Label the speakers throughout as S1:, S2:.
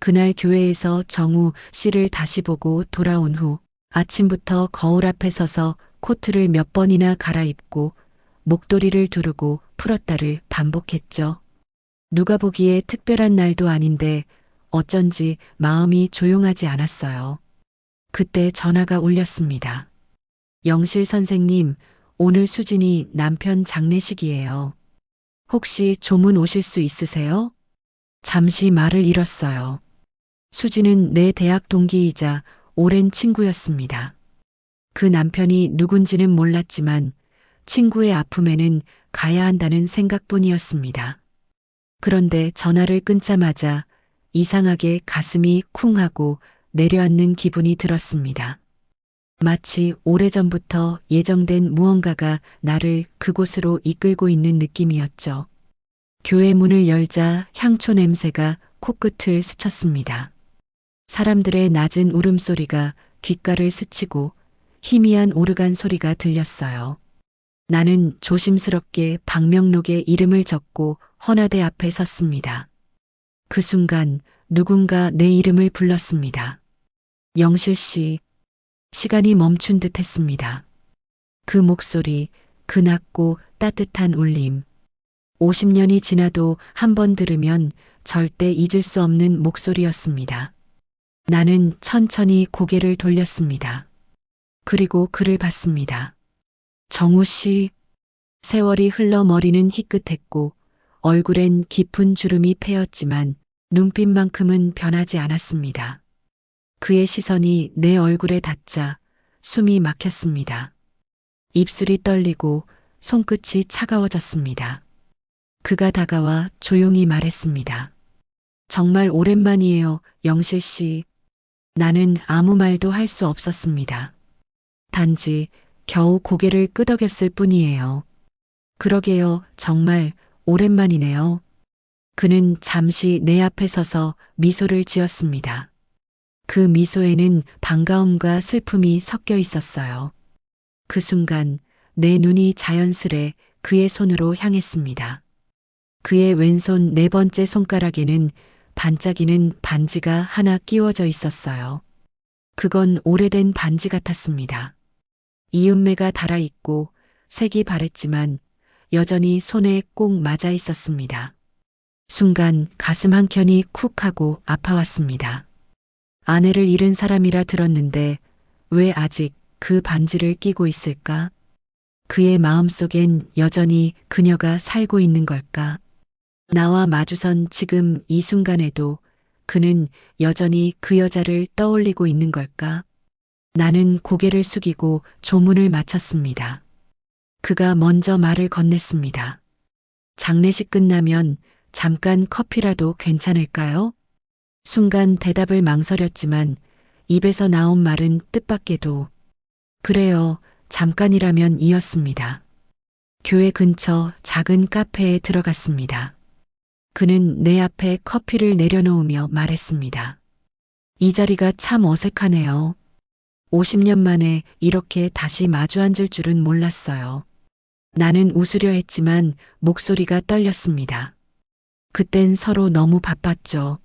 S1: 그날 교회에서 정우 씨를 다시 보고 돌아온 후 아침부터 거울 앞에 서서 코트를 몇 번이나 갈아입고 목도리를 두르고 풀었다를 반복했죠. 누가 보기에 특별한 날도 아닌데 어쩐지 마음이 조용하지 않았어요. 그때 전화가 울렸습니다. 영실 선생님, 오늘 수진이 남편 장례식이에요. 혹시 조문 오실 수 있으세요? 잠시 말을 잃었어요. 수진은 내 대학 동기이자 오랜 친구였습니다. 그 남편이 누군지는 몰랐지만 친구의 아픔에는 가야 한다는 생각뿐이었습니다. 그런데 전화를 끊자마자 이상하게 가슴이 쿵하고 내려앉는 기분이 들었습니다. 마치 오래전부터 예정된 무언가가 나를 그곳으로 이끌고 있는 느낌이었죠. 교회 문을 열자 향초 냄새가 코끝을 스쳤습니다. 사람들의 낮은 울음소리가 귓가를 스치고 희미한 오르간 소리가 들렸어요. 나는 조심스럽게 방명록에 이름을 적고 헌화대 앞에 섰습니다. 그 순간 누군가 내 이름을 불렀습니다. 영실 씨, 시간이 멈춘 듯 했습니다. 그 목소리, 그 낮고 따뜻한 울림. 50년이 지나도 한 번 들으면 절대 잊을 수 없는 목소리였습니다. 나는 천천히 고개를 돌렸습니다. 그리고 그를 봤습니다. 정우 씨, 세월이 흘러 머리는 희끗했고 얼굴엔 깊은 주름이 패였지만 눈빛만큼은 변하지 않았습니다. 그의 시선이 내 얼굴에 닿자 숨이 막혔습니다. 입술이 떨리고 손끝이 차가워졌습니다. 그가 다가와 조용히 말했습니다. 정말 오랜만이에요, 영실 씨. 나는 아무 말도 할 수 없었습니다. 단지 겨우 고개를 끄덕였을 뿐이에요. 그러게요, 정말 오랜만이네요. 그는 잠시 내 앞에 서서 미소를 지었습니다. 그 미소에는 반가움과 슬픔이 섞여 있었어요. 그 순간 내 눈이 자연스레 그의 손으로 향했습니다. 그의 왼손 네 번째 손가락에는 반짝이는 반지가 하나 끼워져 있었어요. 그건 오래된 반지 같았습니다. 이음매가 달아있고 색이 바랬지만 여전히 손에 꼭 맞아 있었습니다. 순간 가슴 한켠이 쿡 하고 아파왔습니다. 아내를 잃은 사람이라 들었는데 왜 아직 그 반지를 끼고 있을까? 그의 마음속엔 여전히 그녀가 살고 있는 걸까? 나와 마주선 지금 이 순간에도 그는 여전히 그 여자를 떠올리고 있는 걸까? 나는 고개를 숙이고 조문을 마쳤습니다. 그가 먼저 말을 건넸습니다. 장례식 끝나면 잠깐 커피라도 괜찮을까요? 순간 대답을 망설였지만 입에서 나온 말은 뜻밖에도 그래요, 잠깐이라면 이었습니다. 교회 근처 작은 카페에 들어갔습니다. 그는 내 앞에 커피를 내려놓으며 말했습니다. 이 자리가 참 어색하네요. 50년 만에 이렇게 다시 마주 앉을 줄은 몰랐어요. 나는 웃으려 했지만 목소리가 떨렸습니다. 그땐 서로 너무 바빴죠.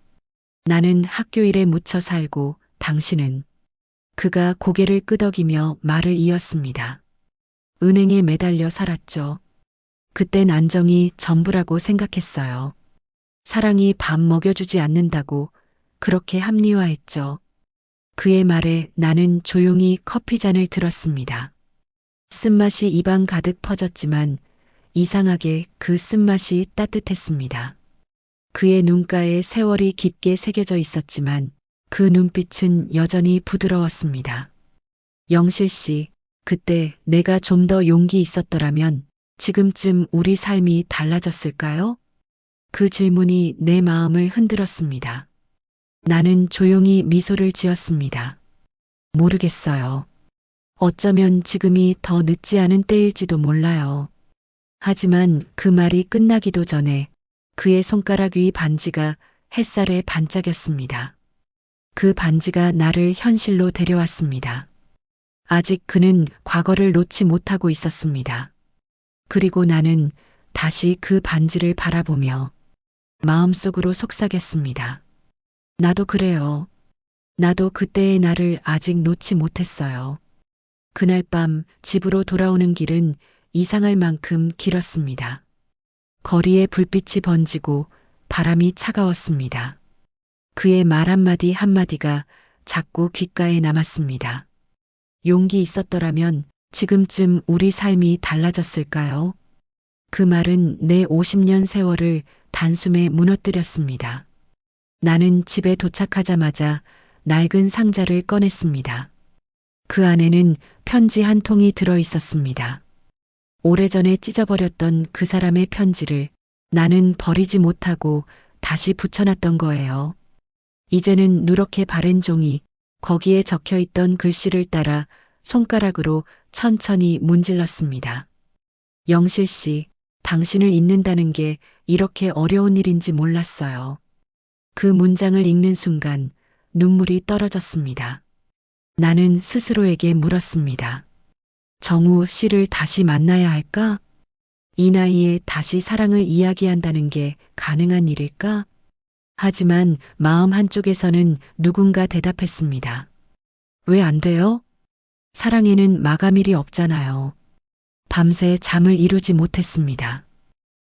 S1: 나는 학교 일에 묻혀 살고 당신은. 그가 고개를 끄덕이며 말을 이었습니다. 은행에 매달려 살았죠. 그땐 안정이 전부라고 생각했어요. 사랑이 밥 먹여주지 않는다고 그렇게 합리화했죠. 그의 말에 나는 조용히 커피잔을 들었습니다. 쓴맛이 입안 가득 퍼졌지만 이상하게 그 쓴맛이 따뜻했습니다. 그의 눈가에 세월이 깊게 새겨져 있었지만 그 눈빛은 여전히 부드러웠습니다. 영실 씨, 그때 내가 좀 더 용기 있었더라면 지금쯤 우리 삶이 달라졌을까요? 그 질문이 내 마음을 흔들었습니다. 나는 조용히 미소를 지었습니다. 모르겠어요. 어쩌면 지금이 더 늦지 않은 때일지도 몰라요. 하지만 그 말이 끝나기도 전에 그의 손가락 위 반지가 햇살에 반짝였습니다. 그 반지가 나를 현실로 데려왔습니다. 아직 그는 과거를 놓지 못하고 있었습니다. 그리고 나는 다시 그 반지를 바라보며 마음속으로 속삭였습니다. 나도 그래요. 나도 그때의 나를 아직 놓지 못했어요. 그날 밤 집으로 돌아오는 길은 이상할 만큼 길었습니다. 거리에 불빛이 번지고 바람이 차가웠습니다. 그의 말 한마디 한마디가 자꾸 귓가에 남았습니다. 용기 있었더라면 지금쯤 우리 삶이 달라졌을까요? 그 말은 내 50년 세월을 단숨에 무너뜨렸습니다. 나는 집에 도착하자마자 낡은 상자를 꺼냈습니다. 그 안에는 편지 한 통이 들어 있었습니다. 오래전에 찢어버렸던 그 사람의 편지를 나는 버리지 못하고 다시 붙여놨던 거예요. 이제는 누렇게 바랜 종이 거기에 적혀 있던 글씨를 따라 손가락으로 천천히 문질렀습니다. 영실 씨, 당신을 잊는다는 게 이렇게 어려운 일인지 몰랐어요. 그 문장을 읽는 순간 눈물이 떨어졌습니다. 나는 스스로에게 물었습니다. 정우 씨를 다시 만나야 할까? 이 나이에 다시 사랑을 이야기한다는 게 가능한 일일까? 하지만 마음 한쪽에서는 누군가 대답했습니다. 왜 안 돼요? 사랑에는 마감일이 없잖아요. 밤새 잠을 이루지 못했습니다.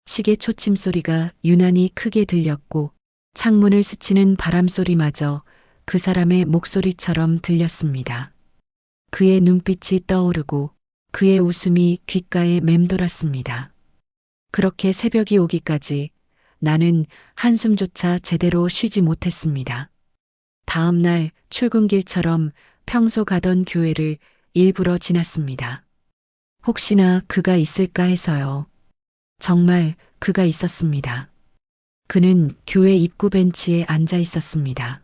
S1: 시계 초침 소리가 유난히 크게 들렸고 창문을 스치는 바람 소리마저 그 사람의 목소리처럼 들렸습니다. 그의 눈빛이 떠오르고 그의 웃음이 귓가에 맴돌았습니다. 그렇게 새벽이 오기까지 나는 한숨조차 제대로 쉬지 못했습니다. 다음 날 출근길처럼 평소 가던 교회를 일부러 지났습니다. 혹시나 그가 있을까 해서요. 정말 그가 있었습니다. 그는 교회 입구 벤치에 앉아 있었습니다.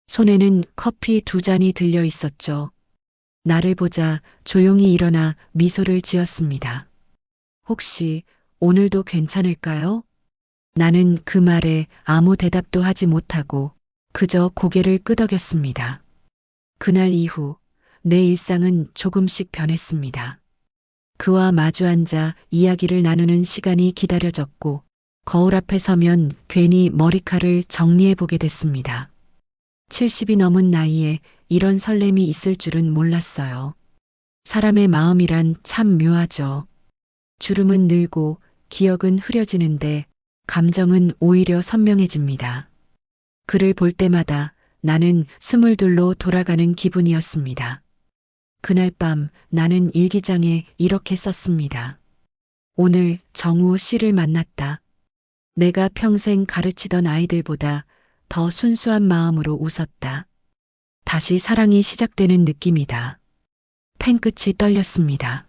S1: 손에는 커피 2잔이 들려 있었죠. 나를 보자 조용히 일어나 미소를 지었습니다. 혹시 오늘도 괜찮을까요? 나는 그 말에 아무 대답도 하지 못하고 그저 고개를 끄덕였습니다. 그날 이후 내 일상은 조금씩 변했습니다. 그와 마주 앉아 이야기를 나누는 시간이 기다려졌고 거울 앞에 서면 괜히 머리칼을 정리해 보게 됐습니다. 70이 넘은 나이에 이런 설렘이 있을 줄은 몰랐어요. 사람의 마음이란 참 묘하죠. 주름은 늘고 기억은 흐려지는데 감정은 오히려 선명해집니다. 그를 볼 때마다 나는 22로 돌아가는 기분이었습니다. 그날 밤 나는 일기장에 이렇게 썼습니다. 오늘 정우 씨를 만났다. 내가 평생 가르치던 아이들보다 더 순수한 마음으로 웃었다. 다시 사랑이 시작되는 느낌이다. 펜끝이 떨렸습니다.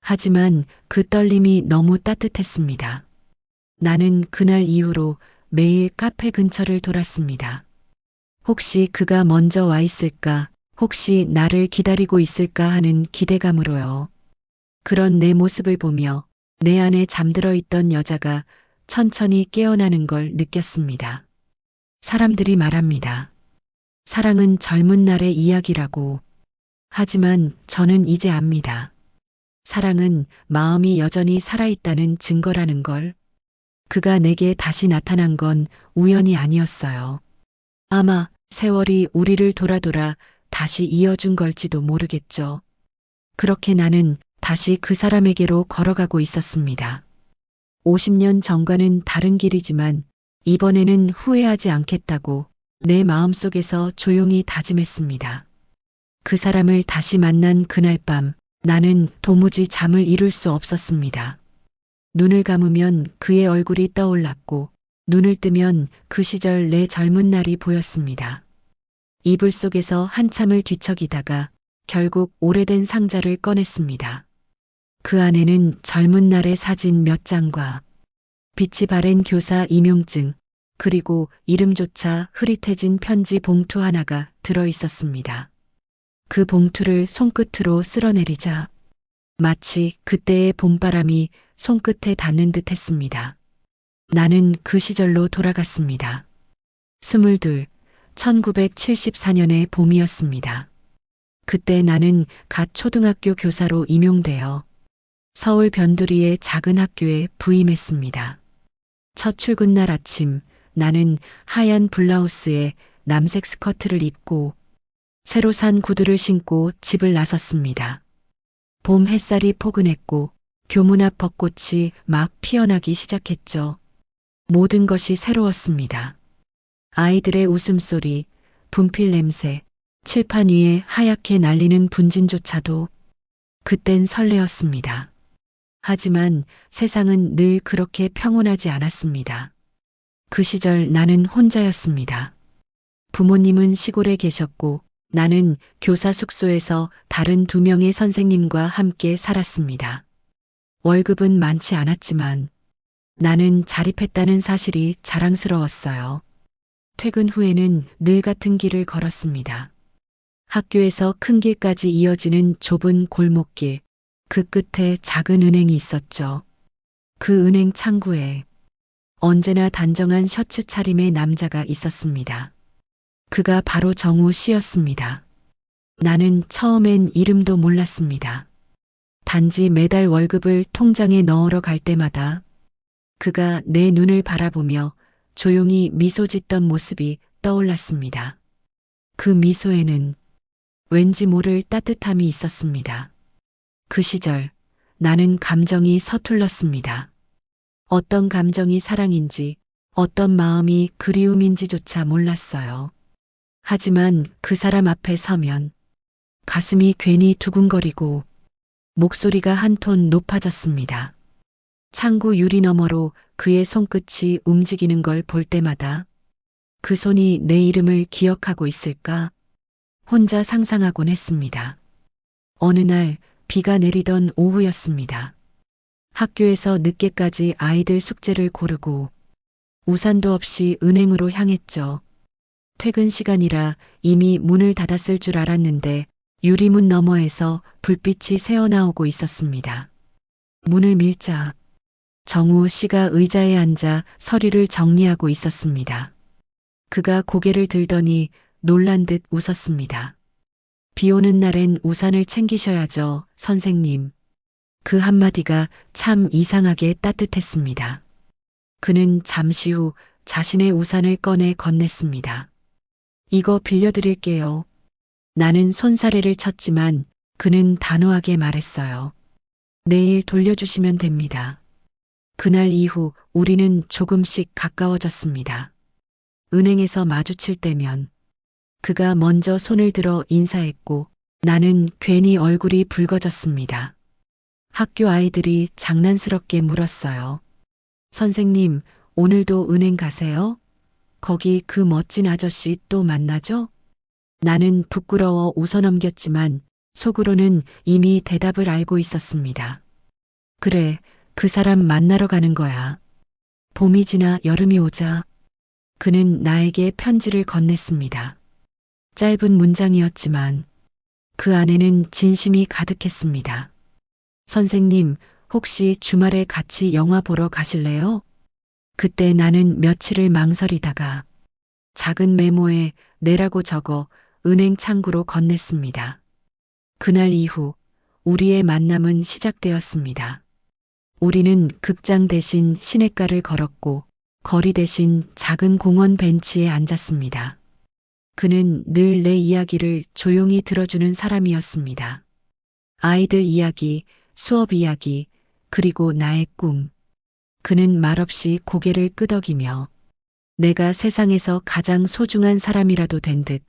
S1: 하지만 그 떨림이 너무 따뜻했습니다. 나는 그날 이후로 매일 카페 근처를 돌았습니다. 혹시 그가 먼저 와 있을까, 혹시 나를 기다리고 있을까 하는 기대감으로요. 그런 내 모습을 보며 내 안에 잠들어 있던 여자가 천천히 깨어나는 걸 느꼈습니다. 사람들이 말합니다. 사랑은 젊은 날의 이야기라고. 하지만 저는 이제 압니다. 사랑은 마음이 여전히 살아있다는 증거라는 걸. 그가 내게 다시 나타난 건 우연이 아니었어요. 아마 세월이 우리를 돌아 다시 이어준 걸지도 모르겠죠. 그렇게 나는 다시 그 사람에게로 걸어가고 있었습니다. 50년 전과는 다른 길이지만 이번에는 후회하지 않겠다고 내 마음속에서 조용히 다짐했습니다. 그 사람을 다시 만난 그날 밤 나는 도무지 잠을 이룰 수 없었습니다. 눈을 감으면 그의 얼굴이 떠올랐고 눈을 뜨면 그 시절 내 젊은 날이 보였습니다. 이불 속에서 한참을 뒤척이다가 결국 오래된 상자를 꺼냈습니다. 그 안에는 젊은 날의 사진 몇 장과 빛이 바랜 교사 임용증 그리고 이름조차 흐릿해진 편지 봉투 하나가 들어 있었습니다. 그 봉투를 손끝으로 쓸어내리자 마치 그때의 봄바람이 손끝에 닿는 듯 했습니다. 나는 그 시절로 돌아갔습니다. 22, 1974년의 봄이었습니다. 그때 나는 갓 초등학교 교사로 임용되어 서울 변두리의 작은 학교에 부임했습니다. 첫 출근 날 아침 나는 하얀 블라우스에 남색 스커트를 입고 새로 산 구두를 신고 집을 나섰습니다. 봄 햇살이 포근했고 교문 앞 벚꽃이 막 피어나기 시작했죠. 모든 것이 새로웠습니다. 아이들의 웃음소리, 분필 냄새, 칠판 위에 하얗게 날리는 분진조차도 그땐 설레었습니다. 하지만 세상은 늘 그렇게 평온하지 않았습니다. 그 시절 나는 혼자였습니다. 부모님은 시골에 계셨고 나는 교사 숙소에서 다른 2명의 선생님과 함께 살았습니다. 월급은 많지 않았지만 나는 자립했다는 사실이 자랑스러웠어요. 퇴근 후에는 늘 같은 길을 걸었습니다. 학교에서 큰 길까지 이어지는 좁은 골목길, 그 끝에 작은 은행이 있었죠. 그 은행 창구에 언제나 단정한 셔츠 차림의 남자가 있었습니다. 그가 바로 정우 씨였습니다. 나는 처음엔 이름도 몰랐습니다. 단지 매달 월급을 통장에 넣으러 갈 때마다 그가 내 눈을 바라보며 조용히 미소 짓던 모습이 떠올랐습니다. 그 미소에는 왠지 모를 따뜻함이 있었습니다. 그 시절 나는 감정이 서툴렀습니다. 어떤 감정이 사랑인지, 어떤 마음이 그리움인지조차 몰랐어요. 하지만 그 사람 앞에 서면 가슴이 괜히 두근거리고 목소리가 한 톤 높아졌습니다. 창구 유리 너머로 그의 손끝이 움직이는 걸 볼 때마다 그 손이 내 이름을 기억하고 있을까? 혼자 상상하곤 했습니다. 어느 날 비가 내리던 오후였습니다. 학교에서 늦게까지 아이들 숙제를 고르고 우산도 없이 은행으로 향했죠. 퇴근 시간이라 이미 문을 닫았을 줄 알았는데 유리문 너머에서 불빛이 새어나오고 있었습니다. 문을 밀자 정우 씨가 의자에 앉아 서류를 정리하고 있었습니다. 그가 고개를 들더니 놀란 듯 웃었습니다. 비 오는 날엔 우산을 챙기셔야죠, 선생님. 그 한마디가 참 이상하게 따뜻했습니다. 그는 잠시 후 자신의 우산을 꺼내 건넸습니다. 이거 빌려드릴게요. 나는 손사래를 쳤지만 그는 단호하게 말했어요. 내일 돌려주시면 됩니다. 그날 이후 우리는 조금씩 가까워졌습니다. 은행에서 마주칠 때면 그가 먼저 손을 들어 인사했고 나는 괜히 얼굴이 붉어졌습니다. 학교 아이들이 장난스럽게 물었어요. 선생님, 오늘도 은행 가세요? 거기 그 멋진 아저씨 또 만나죠? 나는 부끄러워 웃어넘겼지만 속으로는 이미 대답을 알고 있었습니다. 그래, 그 사람 만나러 가는 거야. 봄이 지나 여름이 오자 그는 나에게 편지를 건넸습니다. 짧은 문장이었지만 그 안에는 진심이 가득했습니다. 선생님, 혹시 주말에 같이 영화 보러 가실래요? 그때 나는 며칠을 망설이다가 작은 메모에 내라고 적어 은행 창구로 건넸습니다. 그날 이후 우리의 만남은 시작되었습니다. 우리는 극장 대신 시냇가를 걸었고 거리 대신 작은 공원 벤치에 앉았습니다. 그는 늘 내 이야기를 조용히 들어주는 사람이었습니다. 아이들 이야기, 수업 이야기, 그리고 나의 꿈. 그는 말없이 고개를 끄덕이며 내가 세상에서 가장 소중한 사람이라도 된 듯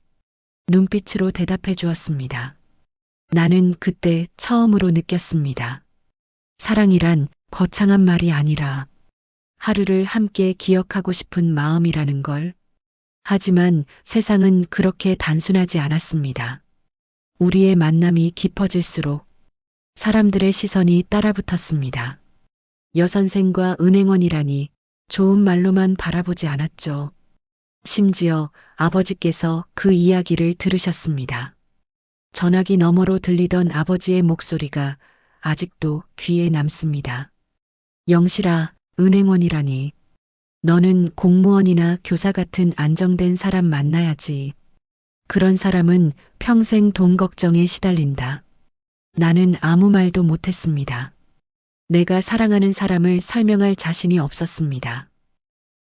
S1: 눈빛으로 대답해 주었습니다. 나는 그때 처음으로 느꼈습니다. 사랑이란 거창한 말이 아니라 하루를 함께 기억하고 싶은 마음이라는 걸. 하지만 세상은 그렇게 단순하지 않았습니다. 우리의 만남이 깊어질수록 사람들의 시선이 따라붙었습니다. 여선생과 은행원이라니 좋은 말로만 바라보지 않았죠. 심지어 아버지께서 그 이야기를 들으셨습니다. 전화기 너머로 들리던 아버지의 목소리가 아직도 귀에 남습니다. 영실아, 은행원이라니. 너는 공무원이나 교사 같은 안정된 사람 만나야지. 그런 사람은 평생 돈 걱정에 시달린다. 나는 아무 말도 못했습니다. 내가 사랑하는 사람을 설명할 자신이 없었습니다.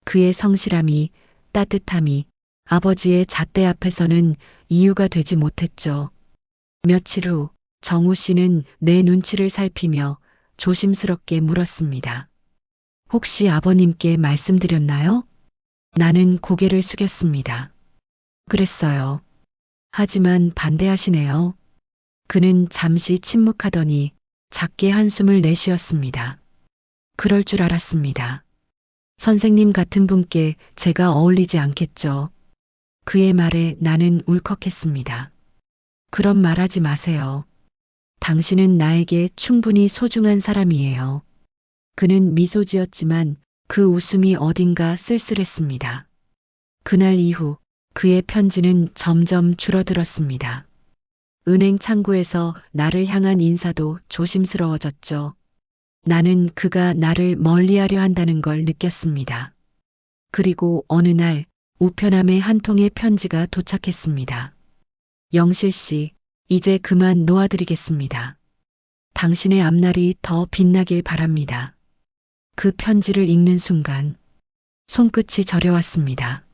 S1: 그의 성실함이, 따뜻함이 아버지의 잣대 앞에서는 이유가 되지 못했죠. 며칠 후 정우 씨는 내 눈치를 살피며 조심스럽게 물었습니다. 혹시 아버님께 말씀드렸나요? 나는 고개를 숙였습니다. 그랬어요. 하지만 반대하시네요. 그는 잠시 침묵하더니 작게 한숨을 내쉬었습니다. 그럴 줄 알았습니다. 선생님 같은 분께 제가 어울리지 않겠죠. 그의 말에 나는 울컥했습니다. 그런 말 하지 마세요. 당신은 나에게 충분히 소중한 사람이에요. 그는 미소 지었지만 그 웃음이 어딘가 쓸쓸했습니다. 그날 이후 그의 편지는 점점 줄어들었습니다. 은행 창구에서 나를 향한 인사도 조심스러워졌죠. 나는 그가 나를 멀리하려 한다는 걸 느꼈습니다. 그리고 어느 날 우편함에 한 통의 편지가 도착했습니다. 영실 씨, 이제 그만 놓아드리겠습니다. 당신의 앞날이 더 빛나길 바랍니다. 그 편지를 읽는 순간 손끝이 저려왔습니다.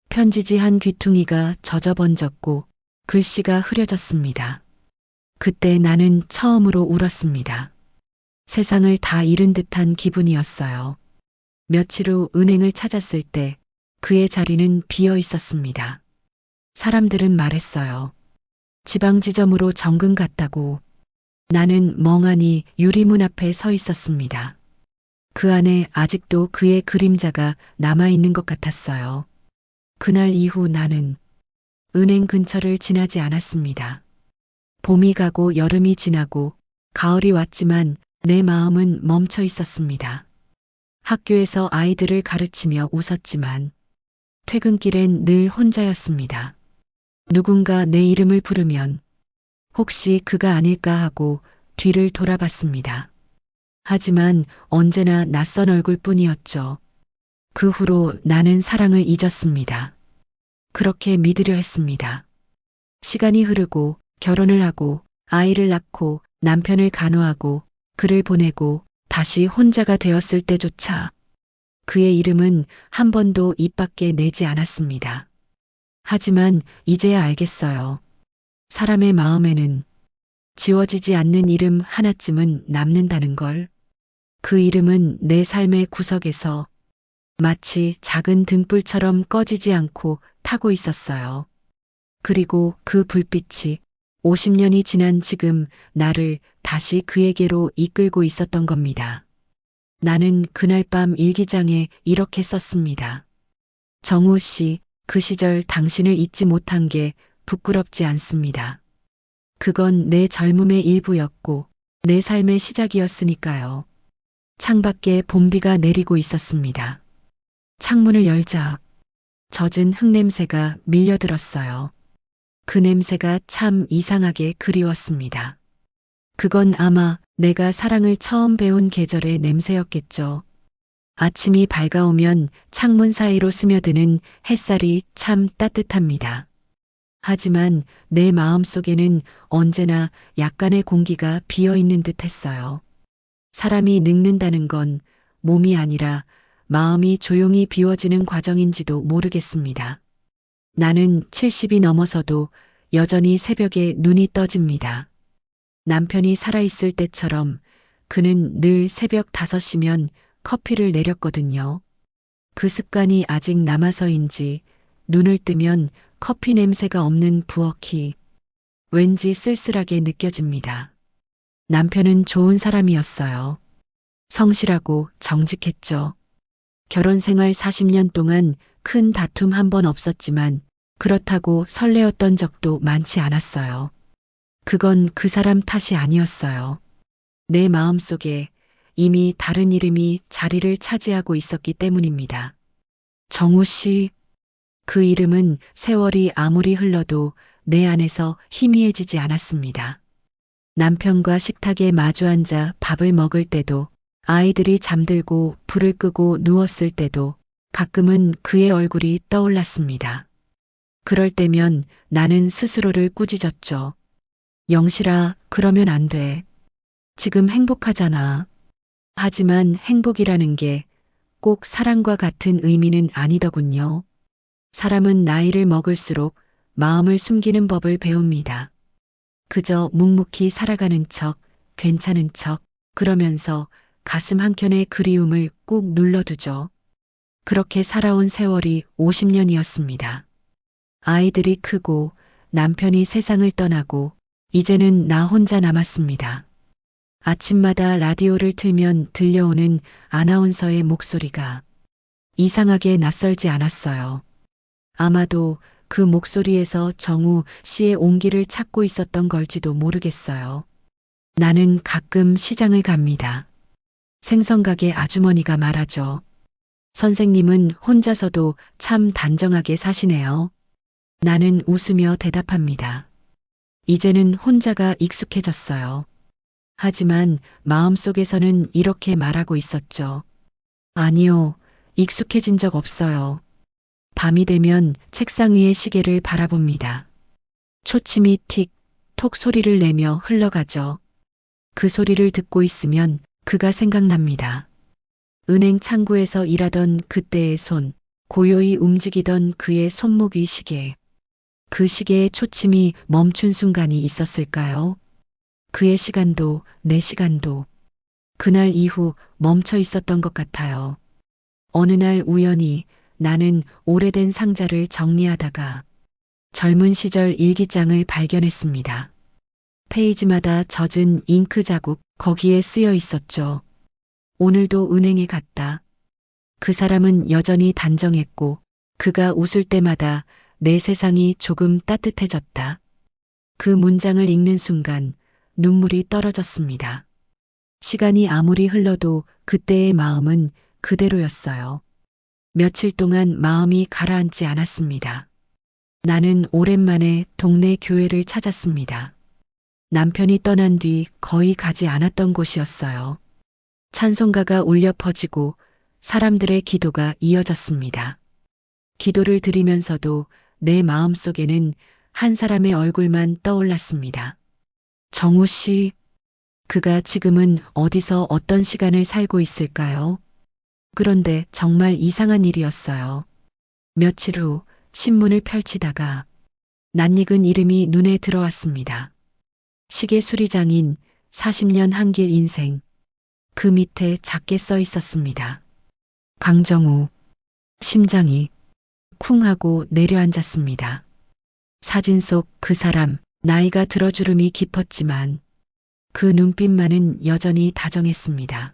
S1: 편지지 한 귀퉁이가 젖어번졌고 글씨가 흐려졌습니다. 그때 나는 처음으로 울었습니다. 세상을 다 잃은 듯한 기분이었어요. 며칠 후 은행을 찾았을 때 그의 자리는 비어 있었습니다. 사람들은 말했어요. 지방지점으로 정근 갔다고. 나는 멍하니 유리문 앞에 서 있었습니다. 그 안에 아직도 그의 그림자가 남아있는 것 같았어요. 그날 이후 나는 은행 근처를 지나지 않았습니다. 봄이 가고 여름이 지나고 가을이 왔지만 내 마음은 멈춰 있었습니다. 학교에서 아이들을 가르치며 웃었지만 퇴근길엔 늘 혼자였습니다. 누군가 내 이름을 부르면 혹시 그가 아닐까 하고 뒤를 돌아봤습니다. 하지만 언제나 낯선 얼굴뿐이었죠. 그 후로 나는 사랑을 잊었습니다. 그렇게 믿으려 했습니다. 시간이 흐르고 결혼을 하고 아이를 낳고 남편을 간호하고 그를 보내고 다시 혼자가 되었을 때조차 그의 이름은 한 번도 입 밖에 내지 않았습니다. 하지만 이제야 알겠어요. 사람의 마음에는 지워지지 않는 이름 하나쯤은 남는다는 걸. 그 이름은 내 삶의 구석에서 마치 작은 등불처럼 꺼지지 않고 타고 있었어요. 그리고 그 불빛이 50년이 지난 지금 나를 다시 그에게로 이끌고 있었던 겁니다. 나는 그날 밤 일기장에 이렇게 썼습니다. 정우 씨, 그 시절 당신을 잊지 못한 게 부끄럽지 않습니다. 그건 내 젊음의 일부였고 내 삶의 시작이었으니까요. 창밖에 봄비가 내리고 있었습니다. 창문을 열자 젖은 흙냄새가 밀려들었어요. 그 냄새가 참 이상하게 그리웠습니다. 그건 아마 내가 사랑을 처음 배운 계절의 냄새였겠죠. 아침이 밝아오면 창문 사이로 스며드는 햇살이 참 따뜻합니다. 하지만 내 마음속에는 언제나 약간의 공기가 비어있는 듯 했어요. 사람이 늙는다는 건 몸이 아니라 마음이 조용히 비워지는 과정인지도 모르겠습니다. 나는 70이 넘어서도 여전히 새벽에 눈이 떠집니다. 남편이 살아있을 때처럼 그는 늘 새벽 5시면 커피를 내렸거든요. 그 습관이 아직 남아서인지 눈을 뜨면 커피 냄새가 없는 부엌이 왠지 쓸쓸하게 느껴집니다. 남편은 좋은 사람이었어요. 성실하고 정직했죠. 결혼 생활 40년 동안 큰 다툼 한 번 없었지만 그렇다고 설레었던 적도 많지 않았어요. 그건 그 사람 탓이 아니었어요. 내 마음속에 이미 다른 이름이 자리를 차지하고 있었기 때문입니다. 정우 씨, 그 이름은 세월이 아무리 흘러도 내 안에서 희미해지지 않았습니다. 남편과 식탁에 마주 앉아 밥을 먹을 때도 아이들이 잠들고 불을 끄고 누웠을 때도 가끔은 그의 얼굴이 떠올랐습니다. 그럴 때면 나는 스스로를 꾸짖었죠. 영실아, 그러면 안 돼. 지금 행복하잖아. 하지만 행복이라는 게 꼭 사랑과 같은 의미는 아니더군요. 사람은 나이를 먹을수록 마음을 숨기는 법을 배웁니다. 그저 묵묵히 살아가는 척, 괜찮은 척, 그러면서 가슴 한켠에 그리움을 꾹 눌러두죠. 그렇게 살아온 세월이 50년이었습니다. 아이들이 크고 남편이 세상을 떠나고 이제는 나 혼자 남았습니다. 아침마다 라디오를 틀면 들려오는 아나운서의 목소리가 이상하게 낯설지 않았어요. 아마도 그 목소리에서 정우 씨의 온기를 찾고 있었던 걸지도 모르겠어요. 나는 가끔 시장을 갑니다. 생선가게 아주머니가 말하죠. 선생님은 혼자서도 참 단정하게 사시네요. 나는 웃으며 대답합니다. 이제는 혼자가 익숙해졌어요. 하지만 마음속에서는 이렇게 말하고 있었죠. 아니요, 익숙해진 적 없어요. 밤이 되면 책상 위의 시계를 바라봅니다. 초침이 틱, 톡 소리를 내며 흘러가죠. 그 소리를 듣고 있으면 그가 생각납니다. 은행 창구에서 일하던 그때의 손, 고요히 움직이던 그의 손목 위 시계. 그 시계의 초침이 멈춘 순간이 있었을까요? 그의 시간도 내 시간도 그날 이후 멈춰 있었던 것 같아요. 어느 날 우연히 나는 오래된 상자를 정리하다가 젊은 시절 일기장을 발견했습니다. 페이지마다 젖은 잉크 자국 거기에 쓰여 있었죠. 오늘도 은행에 갔다. 그 사람은 여전히 단정했고 그가 웃을 때마다 내 세상이 조금 따뜻해졌다. 그 문장을 읽는 순간 눈물이 떨어졌습니다. 시간이 아무리 흘러도 그때의 마음은 그대로였어요. 며칠 동안 마음이 가라앉지 않았습니다. 나는 오랜만에 동네 교회를 찾았습니다. 남편이 떠난 뒤 거의 가지 않았던 곳이었어요. 찬송가가 울려 퍼지고 사람들의 기도가 이어졌습니다. 기도를 드리면서도 내 마음속에는 한 사람의 얼굴만 떠올랐습니다. 정우 씨, 그가 지금은 어디서 어떤 시간을 살고 있을까요? 그런데 정말 이상한 일이었어요. 며칠 후 신문을 펼치다가 낯익은 이름이 눈에 들어왔습니다. 시계 수리장인 40년 한길 인생. 그 밑에 작게 써 있었습니다. 강정우. 심장이 쿵 하고 내려앉았습니다. 사진 속 그 사람, 나이가 들어 주름이 깊었지만 그 눈빛만은 여전히 다정했습니다.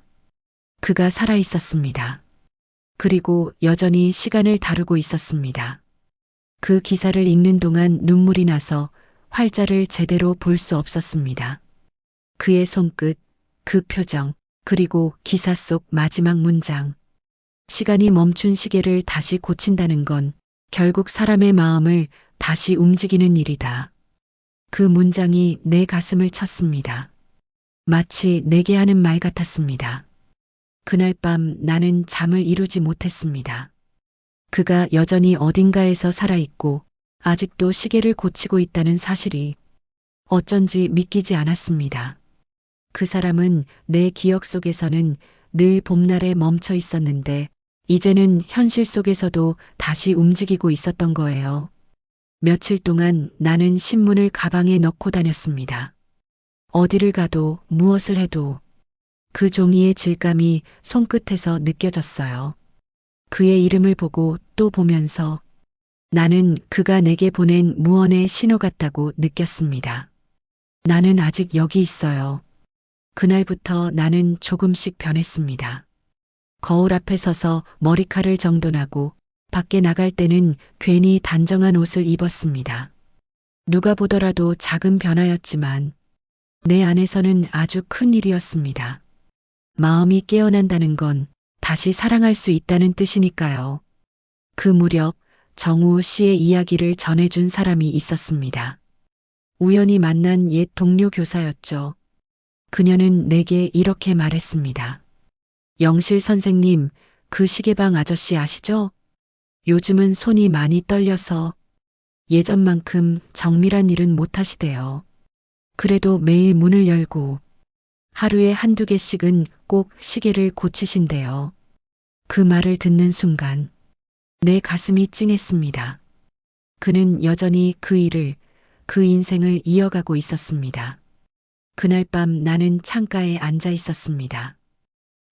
S1: 그가 살아 있었습니다. 그리고 여전히 시간을 다루고 있었습니다. 그 기사를 읽는 동안 눈물이 나서 활자를 제대로 볼 수 없었습니다. 그의 손끝, 그 표정, 그리고 기사 속 마지막 문장. 시간이 멈춘 시계를 다시 고친다는 건 결국 사람의 마음을 다시 움직이는 일이다. 그 문장이 내 가슴을 쳤습니다. 마치 내게 하는 말 같았습니다. 그날 밤 나는 잠을 이루지 못했습니다. 그가 여전히 어딘가에서 살아있고 아직도 시계를 고치고 있다는 사실이 어쩐지 믿기지 않았습니다. 그 사람은 내 기억 속에서는 늘 봄날에 멈춰 있었는데 이제는 현실 속에서도 다시 움직이고 있었던 거예요. 며칠 동안 나는 신문을 가방에 넣고 다녔습니다. 어디를 가도 무엇을 해도 그 종이의 질감이 손끝에서 느껴졌어요. 그의 이름을 보고 또 보면서 나는 그가 내게 보낸 무언의 신호 같다고 느꼈습니다. 나는 아직 여기 있어요. 그날부터 나는 조금씩 변했습니다. 거울 앞에 서서 머리칼을 정돈하고 밖에 나갈 때는 괜히 단정한 옷을 입었습니다. 누가 보더라도 작은 변화였지만 내 안에서는 아주 큰 일이었습니다. 마음이 깨어난다는 건 다시 사랑할 수 있다는 뜻이니까요. 그 무렵 정우 씨의 이야기를 전해준 사람이 있었습니다. 우연히 만난 옛 동료 교사였죠. 그녀는 내게 이렇게 말했습니다. 영실 선생님, 그 시계방 아저씨 아시죠? 요즘은 손이 많이 떨려서 예전만큼 정밀한 일은 못하시대요. 그래도 매일 문을 열고 하루에 한두 개씩은 꼭 시계를 고치신대요. 그 말을 듣는 순간 내 가슴이 찡했습니다. 그는 여전히 그 일을, 그 인생을 이어가고 있었습니다. 그날 밤 나는 창가에 앉아 있었습니다.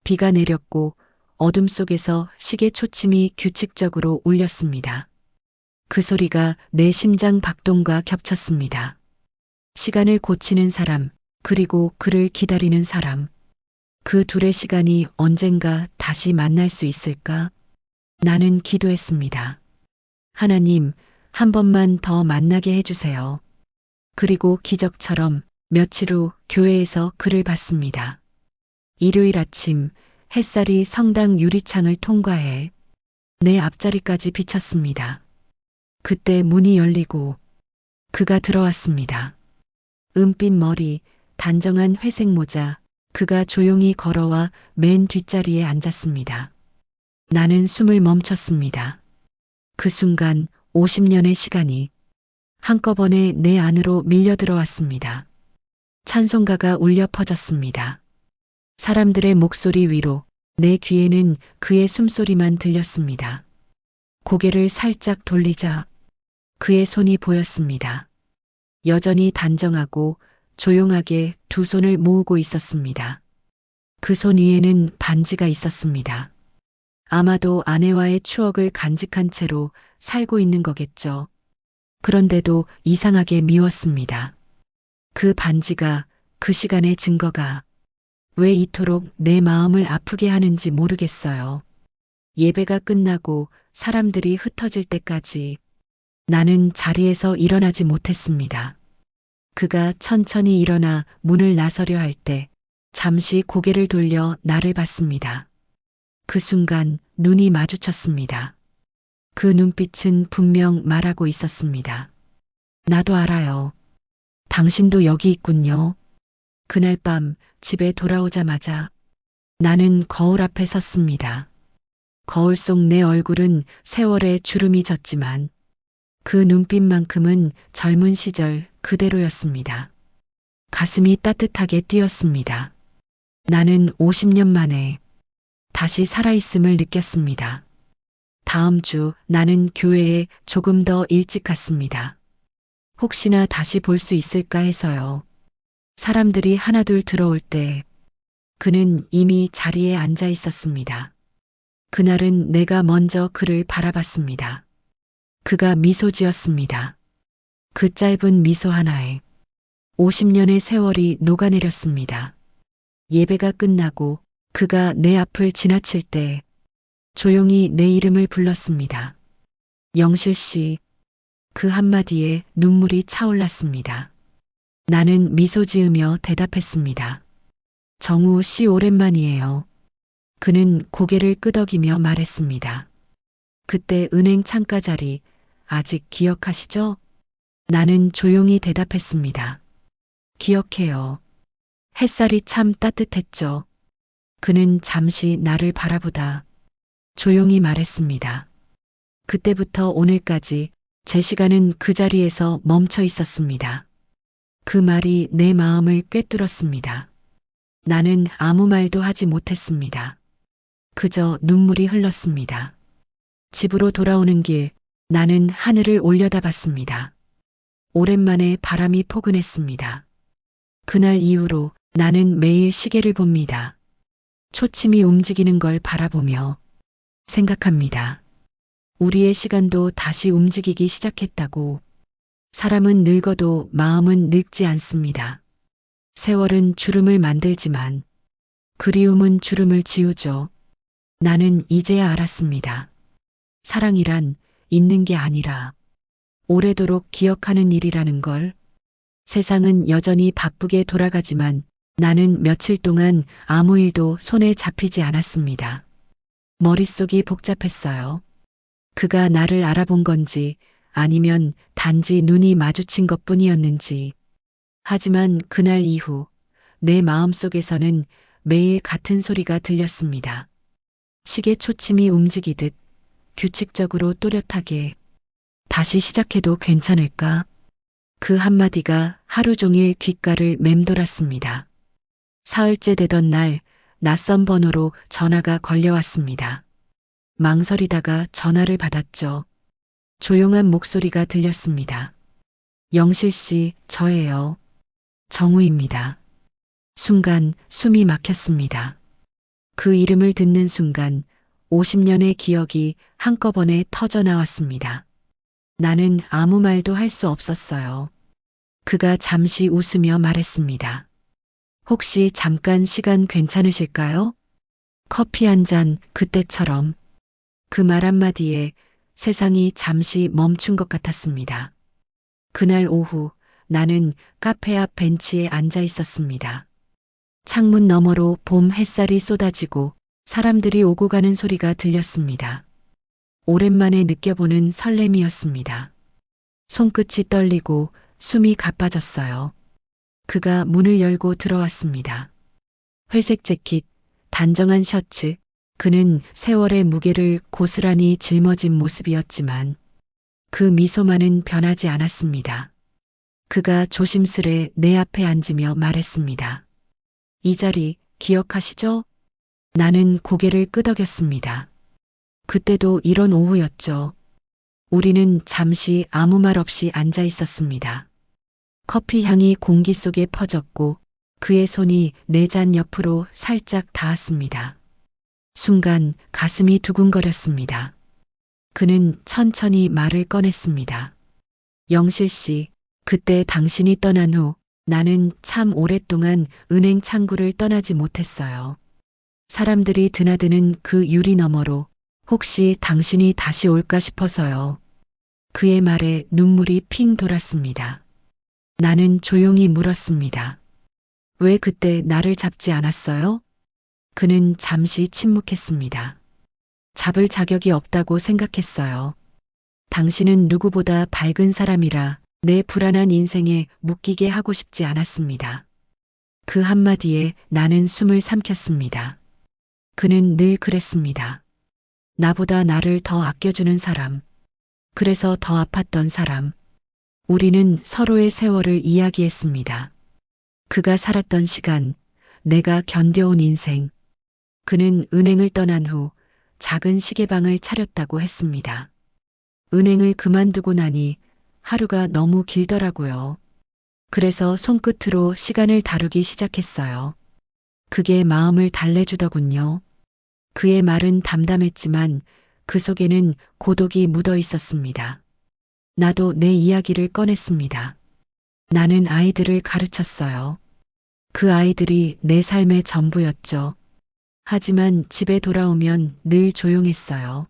S1: 비가 내렸고 어둠 속에서 시계 초침이 규칙적으로 울렸습니다. 그 소리가 내 심장 박동과 겹쳤습니다. 시간을 고치는 사람, 그리고 그를 기다리는 사람. 그 둘의 시간이 언젠가 다시 만날 수 있을까? 나는 기도했습니다. 하나님, 한 번만 더 만나게 해주세요. 그리고 기적처럼 며칠 후 교회에서 그를 봤습니다. 일요일 아침 햇살이 성당 유리창을 통과해 내 앞자리까지 비쳤습니다. 그때 문이 열리고 그가 들어왔습니다. 은빛 머리, 단정한 회색 모자, 그가 조용히 걸어와 맨 뒷자리에 앉았습니다. 나는 숨을 멈췄습니다. 그 순간 50년의 시간이 한꺼번에 내 안으로 밀려 들어왔습니다. 찬송가가 울려 퍼졌습니다. 사람들의 목소리 위로 내 귀에는 그의 숨소리만 들렸습니다. 고개를 살짝 돌리자 그의 손이 보였습니다. 여전히 단정하고 조용하게 두 손을 모으고 있었습니다. 그 손 위에는 반지가 있었습니다. 아마도 아내와의 추억을 간직한 채로 살고 있는 거겠죠. 그런데도 이상하게 미웠습니다. 그 반지가, 그 시간의 증거가 왜 이토록 내 마음을 아프게 하는지 모르겠어요. 예배가 끝나고 사람들이 흩어질 때까지 나는 자리에서 일어나지 못했습니다. 그가 천천히 일어나 문을 나서려 할 때 잠시 고개를 돌려 나를 봤습니다. 그 순간 눈이 마주쳤습니다. 그 눈빛은 분명 말하고 있었습니다. 나도 알아요. 당신도 여기 있군요. 그날 밤 집에 돌아오자마자 나는 거울 앞에 섰습니다. 거울 속 내 얼굴은 세월에 주름이 졌지만 그 눈빛만큼은 젊은 시절 그대로였습니다. 가슴이 따뜻하게 뛰었습니다. 나는 50년 만에 다시 살아있음을 느꼈습니다. 다음 주 나는 교회에 조금 더 일찍 갔습니다. 혹시나 다시 볼 수 있을까 해서요. 사람들이 하나둘 들어올 때 그는 이미 자리에 앉아 있었습니다. 그날은 내가 먼저 그를 바라봤습니다. 그가 미소 지었습니다. 그 짧은 미소 하나에 50년의 세월이 녹아내렸습니다. 예배가 끝나고 그가 내 앞을 지나칠 때 조용히 내 이름을 불렀습니다. 영실 씨, 그 한마디에 눈물이 차올랐습니다. 나는 미소 지으며 대답했습니다. 정우 씨 오랜만이에요. 그는 고개를 끄덕이며 말했습니다. 그때 은행 창가 자리 아직 기억하시죠? 나는 조용히 대답했습니다. 기억해요. 햇살이 참 따뜻했죠. 그는 잠시 나를 바라보다 조용히 말했습니다. 그때부터 오늘까지 제 시간은 그 자리에서 멈춰 있었습니다. 그 말이 내 마음을 꿰뚫었습니다. 나는 아무 말도 하지 못했습니다. 그저 눈물이 흘렀습니다. 집으로 돌아오는 길 나는 하늘을 올려다봤습니다. 오랜만에 바람이 포근했습니다. 그날 이후로 나는 매일 시계를 봅니다. 초침이 움직이는 걸 바라보며 생각합니다. 우리의 시간도 다시 움직이기 시작했다고. 사람은 늙어도 마음은 늙지 않습니다. 세월은 주름을 만들지만 그리움은 주름을 지우죠. 나는 이제야 알았습니다. 사랑이란 있는 게 아니라 오래도록 기억하는 일이라는 걸. 세상은 여전히 바쁘게 돌아가지만 나는 며칠 동안 아무 일도 손에 잡히지 않았습니다. 머릿속이 복잡했어요. 그가 나를 알아본 건지 아니면 단지 눈이 마주친 것뿐이었는지. 하지만 그날 이후 내 마음속에서는 매일 같은 소리가 들렸습니다. 시계 초침이 움직이듯 규칙적으로 또렷하게 다시 시작해도 괜찮을까? 그 한마디가 하루 종일 귓가를 맴돌았습니다. 사흘째 되던 날 낯선 번호로 전화가 걸려왔습니다. 망설이다가 전화를 받았죠. 조용한 목소리가 들렸습니다. 영실 씨, 저예요. 정우입니다. 순간 숨이 막혔습니다. 그 이름을 듣는 순간 50년의 기억이 한꺼번에 터져 나왔습니다. 나는 아무 말도 할 수 없었어요. 그가 잠시 웃으며 말했습니다. 혹시 잠깐 시간 괜찮으실까요? 커피 한 잔 그때처럼. 그 말 한마디에 세상이 잠시 멈춘 것 같았습니다. 그날 오후 나는 카페 앞 벤치에 앉아 있었습니다. 창문 너머로 봄 햇살이 쏟아지고 사람들이 오고 가는 소리가 들렸습니다. 오랜만에 느껴보는 설렘이었습니다. 손끝이 떨리고 숨이 가빠졌어요. 그가 문을 열고 들어왔습니다. 회색 재킷, 단정한 셔츠, 그는 세월의 무게를 고스란히 짊어진 모습이었지만 그 미소만은 변하지 않았습니다. 그가 조심스레 내 앞에 앉으며 말했습니다. 이 자리 기억하시죠? 나는 고개를 끄덕였습니다. 그때도 이런 오후였죠. 우리는 잠시 아무 말 없이 앉아 있었습니다. 커피 향이 공기 속에 퍼졌고 그의 손이 내 잔 옆으로 살짝 닿았습니다. 순간 가슴이 두근거렸습니다. 그는 천천히 말을 꺼냈습니다. 영실 씨, 그때 당신이 떠난 후 나는 참 오랫동안 은행 창구를 떠나지 못했어요. 사람들이 드나드는 그 유리 너머로 혹시 당신이 다시 올까 싶어서요. 그의 말에 눈물이 핑 돌았습니다. 나는 조용히 물었습니다. 왜 그때 나를 잡지 않았어요? 그는 잠시 침묵했습니다. 잡을 자격이 없다고 생각했어요. 당신은 누구보다 밝은 사람이라 내 불안한 인생에 묶이게 하고 싶지 않았습니다. 그 한마디에 나는 숨을 삼켰습니다. 그는 늘 그랬습니다. 나보다 나를 더 아껴주는 사람, 그래서 더 아팠던 사람. 우리는 서로의 세월을 이야기했습니다. 그가 살았던 시간, 내가 견뎌온 인생. 그는 은행을 떠난 후 작은 시계방을 차렸다고 했습니다. 은행을 그만두고 나니 하루가 너무 길더라고요. 그래서 손끝으로 시간을 다루기 시작했어요. 그게 마음을 달래주더군요. 그의 말은 담담했지만 그 속에는 고독이 묻어 있었습니다. 나도 내 이야기를 꺼냈습니다. 나는 아이들을 가르쳤어요. 그 아이들이 내 삶의 전부였죠. 하지만 집에 돌아오면 늘 조용했어요.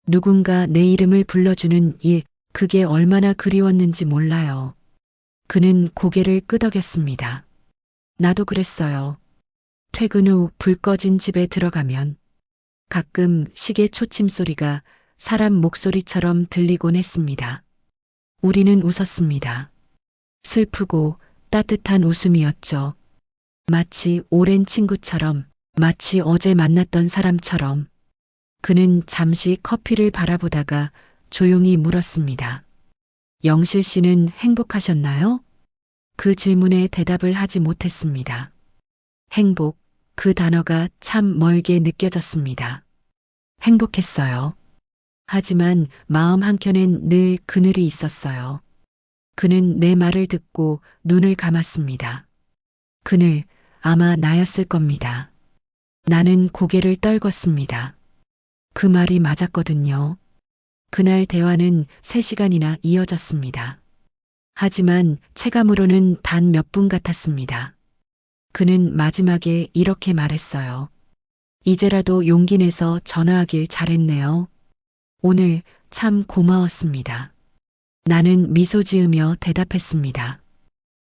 S1: 누군가 내 이름을 불러주는 일, 그게 얼마나 그리웠는지 몰라요. 그는 고개를 끄덕였습니다. 나도 그랬어요. 퇴근 후 불 꺼진 집에 들어가면 가끔 시계 초침 소리가 사람 목소리처럼 들리곤 했습니다. 우리는 웃었습니다. 슬프고 따뜻한 웃음이었죠. 마치 오랜 친구처럼, 마치 어제 만났던 사람처럼. 그는 잠시 커피를 바라보다가 조용히 물었습니다. 영실 씨는 행복하셨나요? 그 질문에 대답을 하지 못했습니다. 행복, 그 단어가 참 멀게 느껴졌습니다. 행복했어요. 하지만 마음 한켠엔 늘 그늘이 있었어요. 그는 내 말을 듣고 눈을 감았습니다. 그늘, 아마 나였을 겁니다. 나는 고개를 떨궜습니다. 그 말이 맞았거든요. 그날 대화는 3시간이나 이어졌습니다. 하지만 체감으로는 단 몇 분 같았습니다. 그는 마지막에 이렇게 말했어요. 이제라도 용기 내서 전화하길 잘했네요. 오늘 참 고마웠습니다. 나는 미소 지으며 대답했습니다.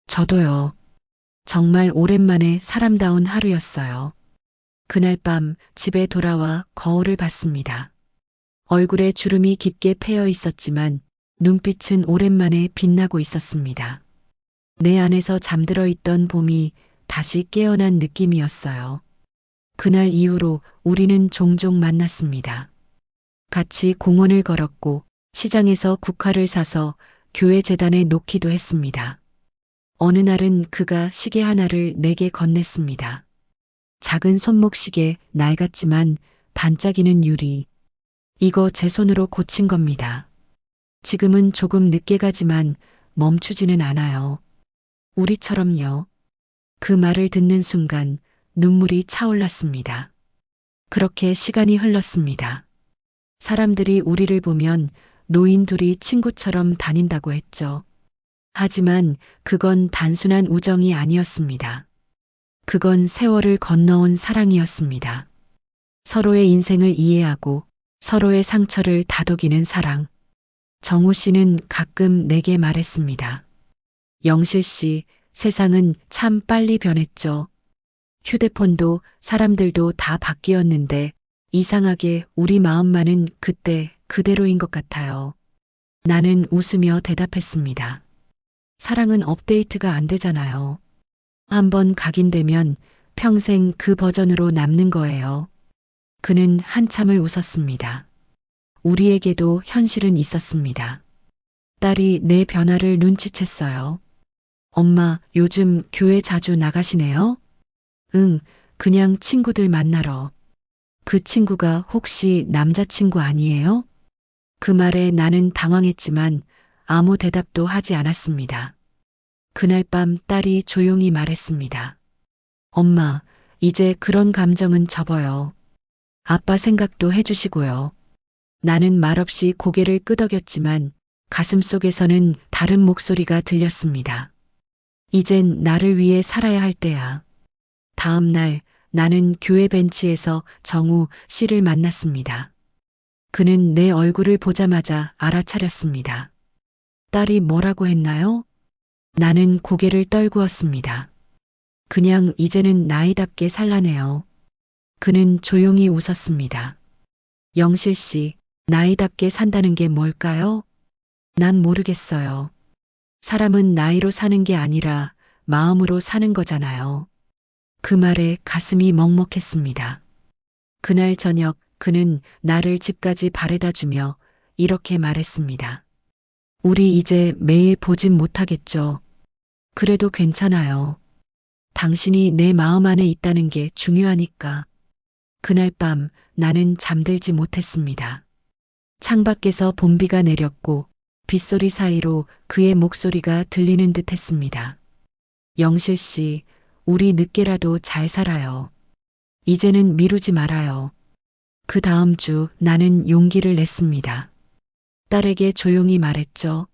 S1: 저도요. 정말 오랜만에 사람다운 하루였어요. 그날 밤 집에 돌아와 거울을 봤습니다. 얼굴에 주름이 깊게 패여 있었지만 눈빛은 오랜만에 빛나고 있었습니다. 내 안에서 잠들어 있던 봄이 다시 깨어난 느낌이었어요. 그날 이후로 우리는 종종 만났습니다. 같이 공원을 걸었고 시장에서 국화를 사서 교회 재단에 놓기도 했습니다. 어느 날은 그가 시계 하나를 내게 건넸습니다. 작은 손목시계, 낡았지만 반짝이는 유리. 이거 제 손으로 고친 겁니다. 지금은 조금 늦게 가지만 멈추지는 않아요. 우리처럼요. 그 말을 듣는 순간 눈물이 차올랐습니다. 그렇게 시간이 흘렀습니다. 사람들이 우리를 보면 노인 둘이 친구처럼 다닌다고 했죠. 하지만 그건 단순한 우정이 아니었습니다. 그건 세월을 건너온 사랑이었습니다. 서로의 인생을 이해하고 서로의 상처를 다독이는 사랑. 정우 씨는 가끔 내게 말했습니다. 영실 씨, 세상은 참 빨리 변했죠. 휴대폰도 사람들도 다 바뀌었는데 이상하게 우리 마음만은 그때 그대로인 것 같아요. 나는 웃으며 대답했습니다. 사랑은 업데이트가 안 되잖아요. 한번 각인되면 평생 그 버전으로 남는 거예요. 그는 한참을 웃었습니다. 우리에게도 현실은 있었습니다. 딸이 내 변화를 눈치챘어요. 엄마, 요즘 교회 자주 나가시네요? 응, 그냥 친구들 만나러. 그 친구가 혹시 남자친구 아니에요? 그 말에 나는 당황했지만 아무 대답도 하지 않았습니다. 그날 밤 딸이 조용히 말했습니다. 엄마, 이제 그런 감정은 접어요. 아빠 생각도 해주시고요. 나는 말없이 고개를 끄덕였지만 가슴속에서는 다른 목소리가 들렸습니다. 이젠 나를 위해 살아야 할 때야. 다음 날 나는 교회 벤치에서 정우 씨를 만났습니다. 그는 내 얼굴을 보자마자 알아차렸습니다. 딸이 뭐라고 했나요? 나는 고개를 떨구었습니다. 그냥 이제는 나이답게 살라네요. 그는 조용히 웃었습니다. 영실 씨, 나이답게 산다는 게 뭘까요? 난 모르겠어요. 사람은 나이로 사는 게 아니라 마음으로 사는 거잖아요. 그 말에 가슴이 먹먹했습니다. 그날 저녁 그는 나를 집까지 바래다 주며 이렇게 말했습니다. 우리 이제 매일 보진 못하겠죠. 그래도 괜찮아요. 당신이 내 마음 안에 있다는 게 중요하니까. 그날 밤 나는 잠들지 못했습니다. 창밖에서 봄비가 내렸고 빗소리 사이로 그의 목소리가 들리는 듯 했습니다. 영실 씨, 우리 늦게라도 잘 살아요. 이제는 미루지 말아요. 그 다음 주 나는 용기를 냈습니다. 딸에게 조용히 말했죠.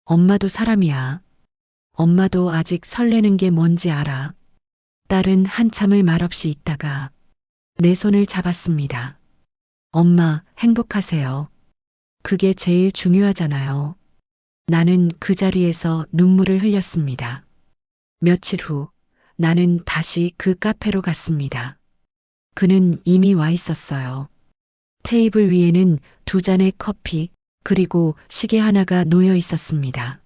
S1: 엄마도 사람이야. 엄마도 아직 설레는 게 뭔지 알아. 딸은 한참을 말없이 있다가 내 손을 잡았습니다. 엄마, 행복하세요. 그게 제일 중요하잖아요. 나는 그 자리에서 눈물을 흘렸습니다. 며칠 후 나는 다시 그 카페로 갔습니다. 그는 이미 와 있었어요. 테이블 위에는 두 잔의 커피 그리고 시계 하나가 놓여 있었습니다.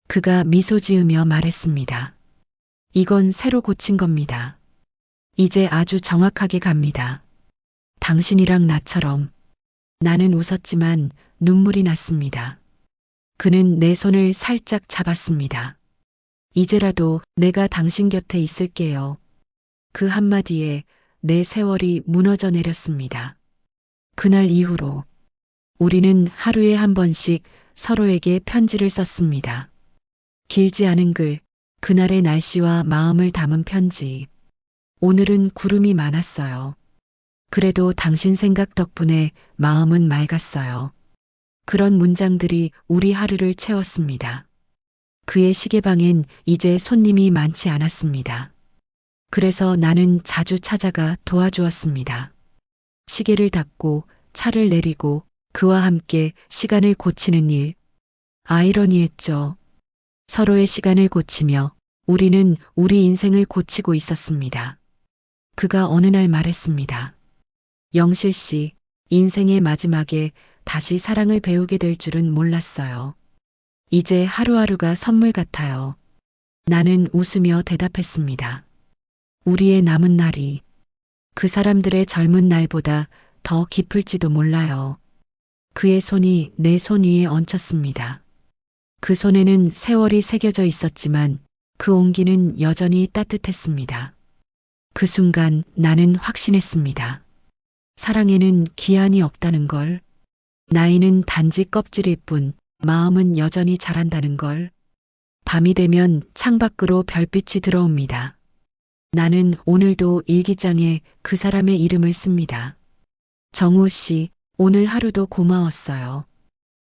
S1: 그가 미소 지으며 말했습니다. 이건 새로 고친 겁니다. 이제 아주 정확하게 갑니다. 당신이랑 나처럼. 나는 웃었지만 눈물이 났습니다. 그는 내 손을 살짝 잡았습니다. 이제라도 내가 당신 곁에 있을게요. 그 한마디에 내 세월이 무너져 내렸습니다. 그날 이후로 우리는 하루에 한 번씩 서로에게 편지를 썼습니다. 길지 않은 글, 그날의 날씨와 마음을 담은 편지. 오늘은 구름이 많았어요. 그래도 당신 생각 덕분에 마음은 맑았어요. 그런 문장들이 우리 하루를 채웠습니다. 그의 시계방엔 이제 손님이 많지 않았습니다. 그래서 나는 자주 찾아가 도와주었습니다. 시계를 닫고 차를 내리고 그와 함께 시간을 고치는 일. 아이러니했죠. 서로의 시간을 고치며 우리는 우리 인생을 고치고 있었습니다. 그가 어느 날 말했습니다. 영실 씨, 인생의 마지막에 다시 사랑을 배우게 될 줄은 몰랐어요. 이제 하루하루가 선물 같아요. 나는 웃으며 대답했습니다. 우리의 남은 날이 그 사람들의 젊은 날보다 더 깊을지도 몰라요. 그의 손이 내 손 위에 얹혔습니다. 그 손에는 세월이 새겨져 있었지만 그 온기는 여전히 따뜻했습니다. 그 순간 나는 확신했습니다. 사랑에는 기한이 없다는 걸. 나이는 단지 껍질일 뿐 마음은 여전히 자란다는 걸. 밤이 되면 창밖으로 별빛이 들어옵니다. 나는 오늘도 일기장에 그 사람의 이름을 씁니다. 정우 씨, 오늘 하루도 고마웠어요.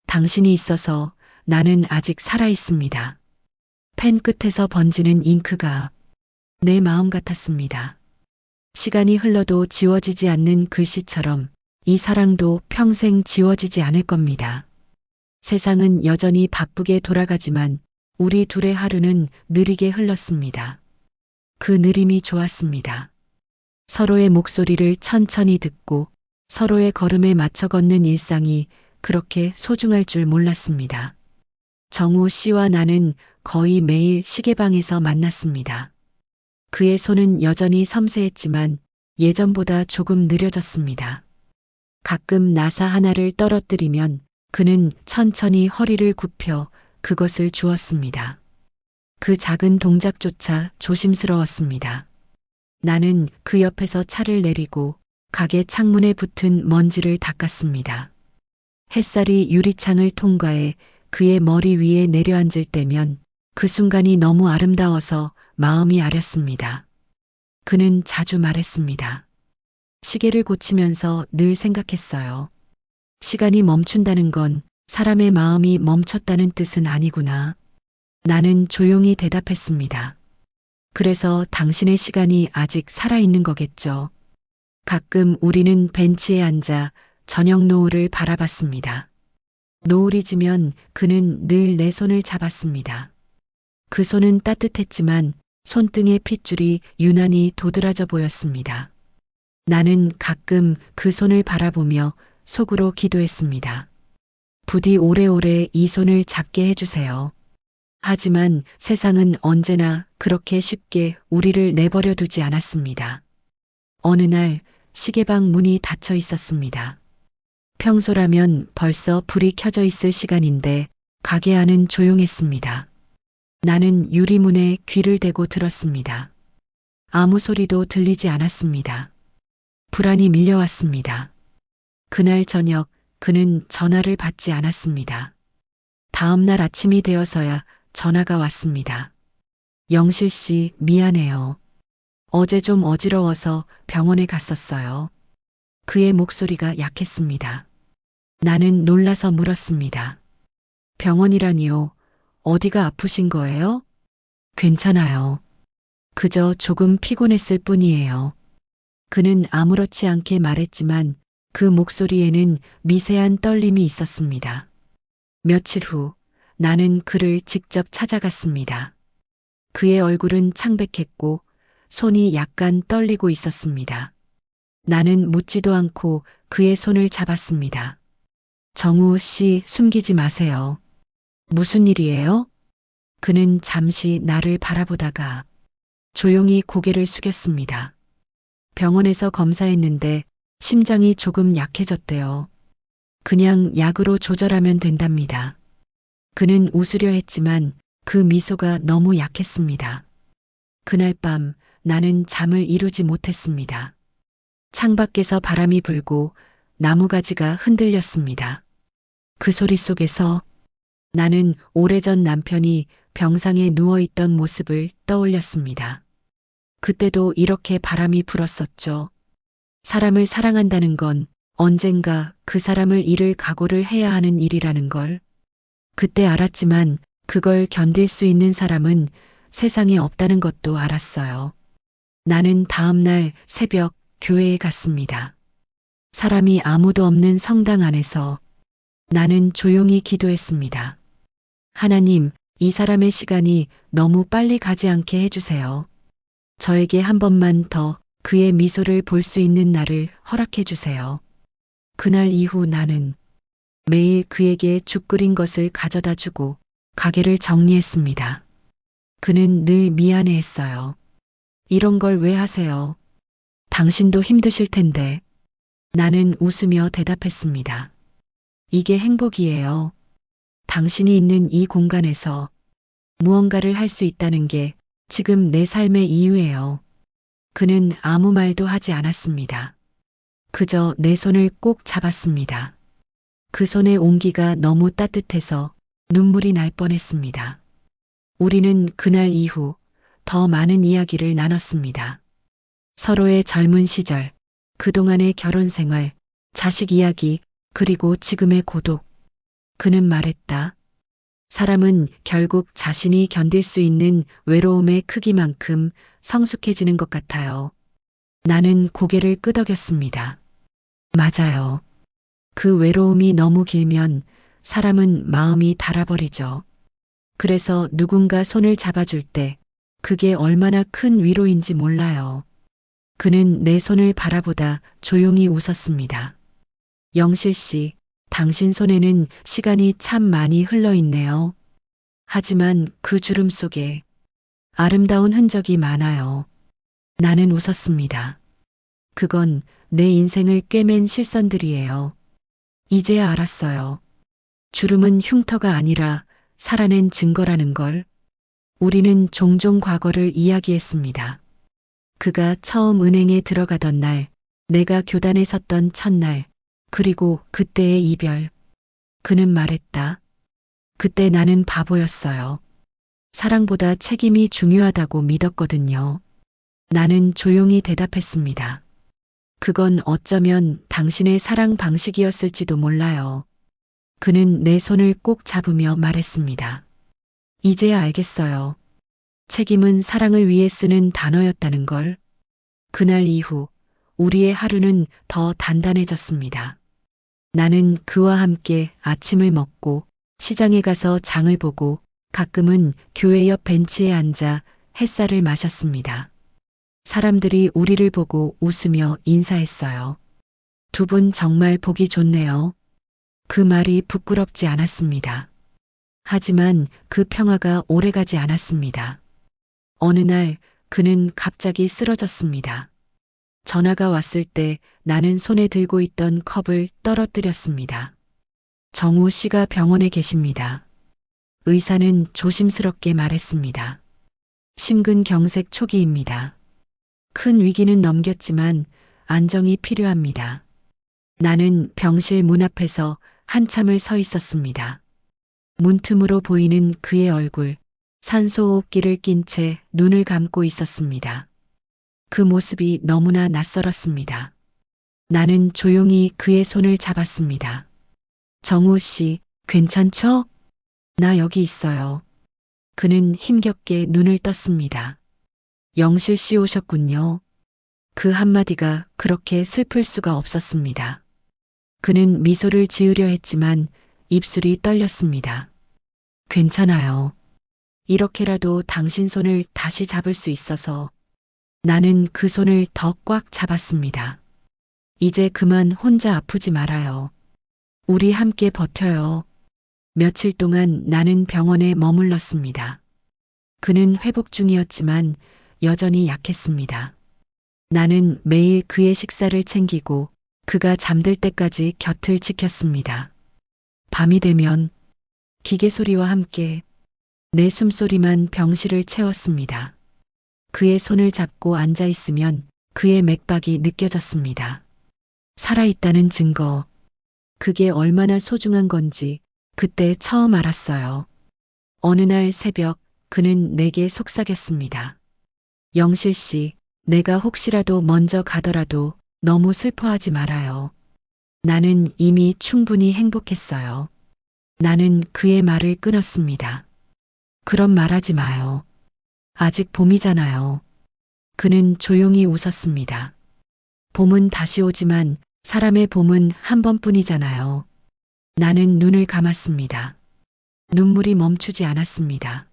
S1: 당신이 있어서 나는 아직 살아 있습니다. 펜 끝에서 번지는 잉크가 내 마음 같았습니다. 시간이 흘러도 지워지지 않는 글씨처럼 이 사랑도 평생 지워지지 않을 겁니다. 세상은 여전히 바쁘게 돌아가지만 우리 둘의 하루는 느리게 흘렀습니다. 그 느림이 좋았습니다. 서로의 목소리를 천천히 듣고 서로의 걸음에 맞춰 걷는 일상이 그렇게 소중할 줄 몰랐습니다. 정우 씨와 나는 거의 매일 시계방에서 만났습니다. 그의 손은 여전히 섬세했지만 예전보다 조금 느려졌습니다. 가끔 나사 하나를 떨어뜨리면 그는 천천히 허리를 굽혀 그것을 주었습니다. 그 작은 동작조차 조심스러웠습니다. 나는 그 옆에서 차를 내리고 가게 창문에 붙은 먼지를 닦았습니다. 햇살이 유리창을 통과해 그의 머리 위에 내려앉을 때면 그 순간이 너무 아름다워서 마음이 아렸습니다. 그는 자주 말했습니다. 시계를 고치면서 늘 생각했어요. 시간이 멈춘다는 건 사람의 마음이 멈췄다는 뜻은 아니구나. 나는 조용히 대답했습니다. 그래서 당신의 시간이 아직 살아있는 거겠죠. 가끔 우리는 벤치에 앉아 저녁 노을을 바라봤습니다. 노을이 지면 그는 늘 내 손을 잡았습니다. 그 손은 따뜻했지만 손등의 핏줄이 유난히 도드라져 보였습니다. 나는 가끔 그 손을 바라보며 속으로 기도했습니다. 부디 오래오래 이 손을 잡게 해주세요. 하지만 세상은 언제나 그렇게 쉽게 우리를 내버려 두지 않았습니다. 어느 날 시계방 문이 닫혀 있었습니다. 평소라면 벌써 불이 켜져 있을 시간인데 가게 안은 조용했습니다. 나는 유리문에 귀를 대고 들었습니다. 아무 소리도 들리지 않았습니다. 불안이 밀려왔습니다. 그날 저녁 그는 전화를 받지 않았습니다. 다음 날 아침이 되어서야 전화가 왔습니다. 영실 씨, 미안해요. 어제 좀 어지러워서 병원에 갔었어요. 그의 목소리가 약했습니다. 나는 놀라서 물었습니다. 병원이라니요? 어디가 아프신 거예요? 괜찮아요. 그저 조금 피곤했을 뿐이에요. 그는 아무렇지 않게 말했지만 그 목소리에는 미세한 떨림이 있었습니다. 며칠 후 나는 그를 직접 찾아갔습니다. 그의 얼굴은 창백했고 손이 약간 떨리고 있었습니다. 나는 묻지도 않고 그의 손을 잡았습니다. 정우 씨, 숨기지 마세요. 무슨 일이에요? 그는 잠시 나를 바라보다가 조용히 고개를 숙였습니다. 병원에서 검사했는데 심장이 조금 약해졌대요. 그냥 약으로 조절하면 된답니다. 그는 웃으려 했지만 그 미소가 너무 약했습니다. 그날 밤 나는 잠을 이루지 못했습니다. 창밖에서 바람이 불고 나무가지가 흔들렸습니다. 그 소리 속에서 나는 오래전 남편이 병상에 누워있던 모습을 떠올렸습니다. 그때도 이렇게 바람이 불었었죠. 사람을 사랑한다는 건 언젠가 그 사람을 잃을 각오를 해야 하는 일이라는 걸. 그때 알았지만 그걸 견딜 수 있는 사람은 세상에 없다는 것도 알았어요. 나는 다음 날 새벽 교회에 갔습니다. 사람이 아무도 없는 성당 안에서 나는 조용히 기도했습니다. 하나님, 이 사람의 시간이 너무 빨리 가지 않게 해주세요. 저에게 한 번만 더 그의 미소를 볼 수 있는 날을 허락해 주세요. 그날 이후 나는 매일 그에게 죽 끓인 것을 가져다 주고 가게를 정리했습니다. 그는 늘 미안해했어요. 이런 걸 왜 하세요? 당신도 힘드실 텐데. 나는 웃으며 대답했습니다. 이게 행복이에요. 당신이 있는 이 공간에서 무언가를 할 수 있다는 게 지금 내 삶의 이유예요. 그는 아무 말도 하지 않았습니다. 그저 내 손을 꼭 잡았습니다. 그 손의 온기가 너무 따뜻해서 눈물이 날 뻔했습니다. 우리는 그날 이후 더 많은 이야기를 나눴습니다. 서로의 젊은 시절, 그동안의 결혼 생활, 자식 이야기, 그리고 지금의 고독. 그는 말했다. 사람은 결국 자신이 견딜 수 있는 외로움의 크기만큼 성숙해지는 것 같아요. 나는 고개를 끄덕였습니다. 맞아요. 그 외로움이 너무 길면 사람은 마음이 닳아버리죠. 그래서 누군가 손을 잡아줄 때 그게 얼마나 큰 위로인지 몰라요. 그는 내 손을 바라보다 조용히 웃었습니다. 영실 씨, 당신 손에는 시간이 참 많이 흘러 있네요. 하지만 그 주름 속에 아름다운 흔적이 많아요. 나는 웃었습니다. 그건 내 인생을 꿰맨 실선들이에요. 이제야 알았어요. 주름은 흉터가 아니라 살아낸 증거라는 걸. 우리는 종종 과거를 이야기했습니다. 그가 처음 은행에 들어가던 날, 내가 교단에 섰던 첫날, 그리고 그때의 이별. 그는 말했다. 그때 나는 바보였어요. 사랑보다 책임이 중요하다고 믿었거든요. 나는 조용히 대답했습니다. 그건 어쩌면 당신의 사랑 방식이었을지도 몰라요. 그는 내 손을 꼭 잡으며 말했습니다. 이제야 알겠어요. 책임은 사랑을 위해 쓰는 단어였다는 걸. 그날 이후 우리의 하루는 더 단단해졌습니다. 나는 그와 함께 아침을 먹고 시장에 가서 장을 보고 가끔은 교회 옆 벤치에 앉아 햇살을 마셨습니다. 사람들이 우리를 보고 웃으며 인사했어요. 두 분 정말 보기 좋네요. 그 말이 부끄럽지 않았습니다. 하지만 그 평화가 오래가지 않았습니다. 어느 날 그는 갑자기 쓰러졌습니다. 전화가 왔을 때 나는 손에 들고 있던 컵을 떨어뜨렸습니다. 정우 씨가 병원에 계십니다. 의사는 조심스럽게 말했습니다. 심근경색 초기입니다. 큰 위기는 넘겼지만 안정이 필요합니다. 나는 병실 문 앞에서 한참을 서 있었습니다. 문틈으로 보이는 그의 얼굴, 산소호흡기를 낀 채 눈을 감고 있었습니다. 그 모습이 너무나 낯설었습니다. 나는 조용히 그의 손을 잡았습니다. 정우 씨, 괜찮죠? 나 여기 있어요. 그는 힘겹게 눈을 떴습니다. 영실 씨 오셨군요. 그 한마디가 그렇게 슬플 수가 없었습니다. 그는 미소를 지으려 했지만 입술이 떨렸습니다. 괜찮아요. 이렇게라도 당신 손을 다시 잡을 수 있어서. 나는 그 손을 더 꽉 잡았습니다. 이제 그만 혼자 아프지 말아요. 우리 함께 버텨요. 며칠 동안 나는 병원에 머물렀습니다. 그는 회복 중이었지만 여전히 약했습니다. 나는 매일 그의 식사를 챙기고 그가 잠들 때까지 곁을 지켰습니다. 밤이 되면 기계 소리와 함께 내 숨소리만 병실을 채웠습니다. 그의 손을 잡고 앉아 있으면 그의 맥박이 느껴졌습니다. 살아있다는 증거. 그게 얼마나 소중한 건지 그때 처음 알았어요. 어느 날 새벽 그는 내게 속삭였습니다. 영실 씨, 내가 혹시라도 먼저 가더라도 너무 슬퍼하지 말아요. 나는 이미 충분히 행복했어요. 나는 그의 말을 끊었습니다. 그런 말하지 마요. 아직 봄이잖아요. 그는 조용히 웃었습니다. 봄은 다시 오지만 사람의 봄은 한 번뿐이잖아요. 나는 눈을 감았습니다. 눈물이 멈추지 않았습니다.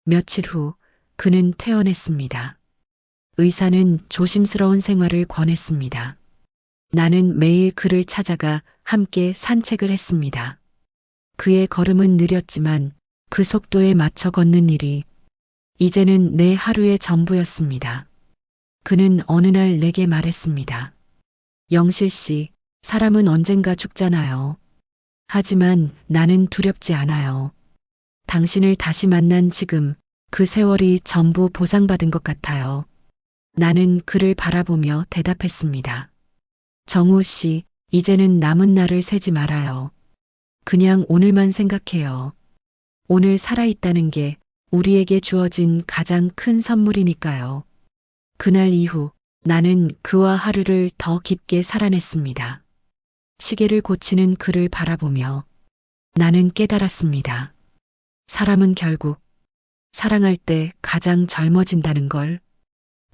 S1: 며칠 후 그는 퇴원했습니다. 의사는 조심스러운 생활을 권했습니다. 나는 매일 그를 찾아가 함께 산책을 했습니다. 그의 걸음은 느렸지만 그 속도에 맞춰 걷는 일이 이제는 내 하루의 전부였습니다. 그는 어느 날 내게 말했습니다. 영실 씨, 사람은 언젠가 죽잖아요. 하지만 나는 두렵지 않아요. 당신을 다시 만난 지금 그 세월이 전부 보상받은 것 같아요. 나는 그를 바라보며 대답했습니다. 정우 씨, 이제는 남은 날을 세지 말아요. 그냥 오늘만 생각해요. 오늘 살아있다는 게 우리에게 주어진 가장 큰 선물이니까요. 그날 이후 나는 그와 하루를 더 깊게 살아냈습니다. 시계를 고치는 그를 바라보며 나는 깨달았습니다. 사람은 결국 사랑할 때 가장 젊어진다는 걸.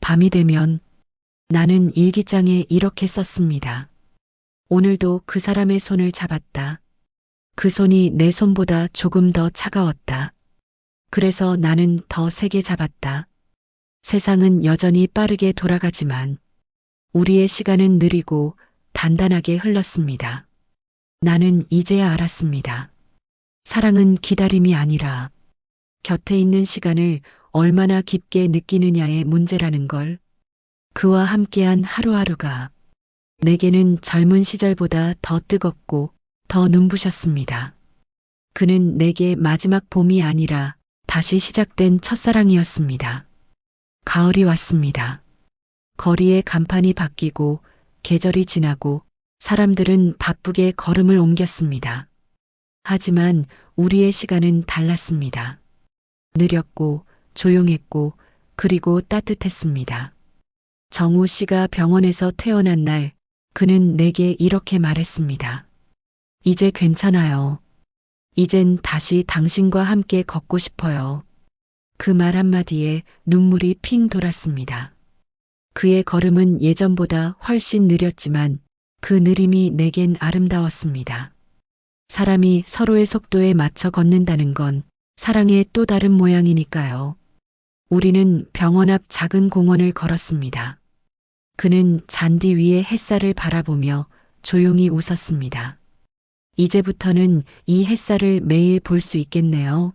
S1: 밤이 되면 나는 일기장에 이렇게 썼습니다. 오늘도 그 사람의 손을 잡았다. 그 손이 내 손보다 조금 더 차가웠다. 그래서 나는 더 세게 잡았다. 세상은 여전히 빠르게 돌아가지만 우리의 시간은 느리고 단단하게 흘렀습니다. 나는 이제야 알았습니다. 사랑은 기다림이 아니라 곁에 있는 시간을 얼마나 깊게 느끼느냐의 문제라는 걸. 그와 함께한 하루하루가 내게는 젊은 시절보다 더 뜨겁고 더 눈부셨습니다. 그는 내게 마지막 봄이 아니라 다시 시작된 첫사랑이었습니다. 가을이 왔습니다. 거리의 간판이 바뀌고 계절이 지나고 사람들은 바쁘게 걸음을 옮겼습니다. 하지만 우리의 시간은 달랐습니다. 느렸고 조용했고 그리고 따뜻했습니다. 정우 씨가 병원에서 퇴원한 날 그는 내게 이렇게 말했습니다. 이제 괜찮아요. 이젠 다시 당신과 함께 걷고 싶어요. 그 말 한마디에 눈물이 핑 돌았습니다. 그의 걸음은 예전보다 훨씬 느렸지만 그 느림이 내겐 아름다웠습니다. 사람이 서로의 속도에 맞춰 걷는다는 건 사랑의 또 다른 모양이니까요. 우리는 병원 앞 작은 공원을 걸었습니다. 그는 잔디 위에 햇살을 바라보며 조용히 웃었습니다. 이제부터는 이 햇살을 매일 볼 수 있겠네요.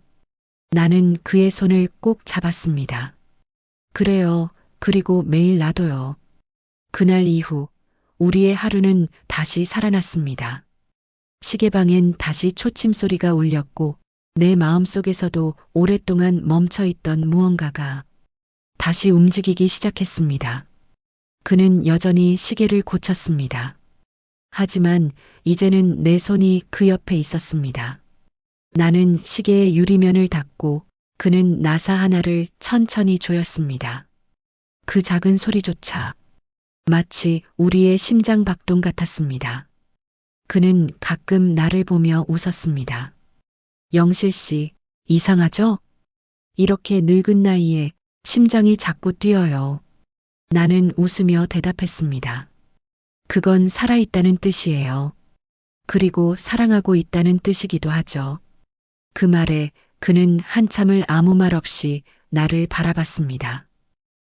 S1: 나는 그의 손을 꼭 잡았습니다. 그래요. 그리고 매일 나도요. 그날 이후 우리의 하루는 다시 살아났습니다. 시계방엔 다시 초침 소리가 울렸고 내 마음속에서도 오랫동안 멈춰있던 무언가가 다시 움직이기 시작했습니다. 그는 여전히 시계를 고쳤습니다. 하지만 이제는 내 손이 그 옆에 있었습니다. 나는 시계의 유리면을 닫고 그는 나사 하나를 천천히 조였습니다. 그 작은 소리조차 마치 우리의 심장 박동 같았습니다. 그는 가끔 나를 보며 웃었습니다. 영실 씨, 이상하죠? 이렇게 늙은 나이에 심장이 자꾸 뛰어요. 나는 웃으며 대답했습니다. 그건 살아있다는 뜻이에요. 그리고 사랑하고 있다는 뜻이기도 하죠. 그 말에 그는 한참을 아무 말 없이 나를 바라봤습니다.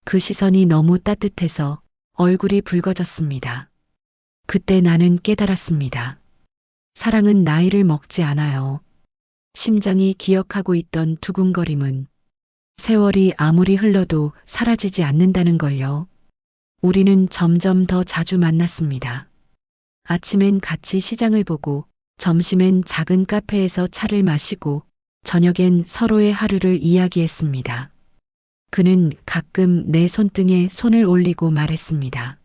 S1: 그 시선이 너무 따뜻해서 얼굴이 붉어졌습니다. 그때 나는 깨달았습니다. 사랑은 나이를 먹지 않아요. 심장이 기억하고 있던 두근거림은 세월이 아무리 흘러도 사라지지 않는다는 걸요. 우리는 점점 더 자주 만났습니다. 아침엔 같이 시장을 보고 점심엔 작은 카페에서 차를 마시고 저녁엔 서로의 하루를 이야기했습니다. 그는 가끔 내 손등에 손을 올리고 말했습니다.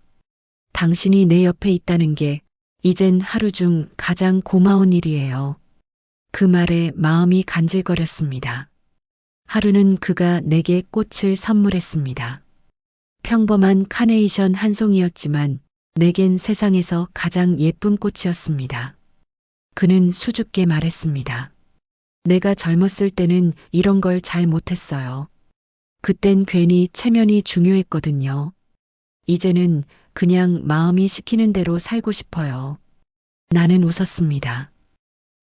S1: 당신이 내 옆에 있다는 게 이젠 하루 중 가장 고마운 일이에요. 그 말에 마음이 간질거렸습니다. 하루는 그가 내게 꽃을 선물했습니다. 평범한 카네이션 한 송이였지만 내겐 세상에서 가장 예쁜 꽃이었습니다. 그는 수줍게 말했습니다. 내가 젊었을 때는 이런 걸 잘 못했어요. 그땐 괜히 체면이 중요했거든요. 이제는 그냥 마음이 시키는 대로 살고 싶어요. 나는 웃었습니다.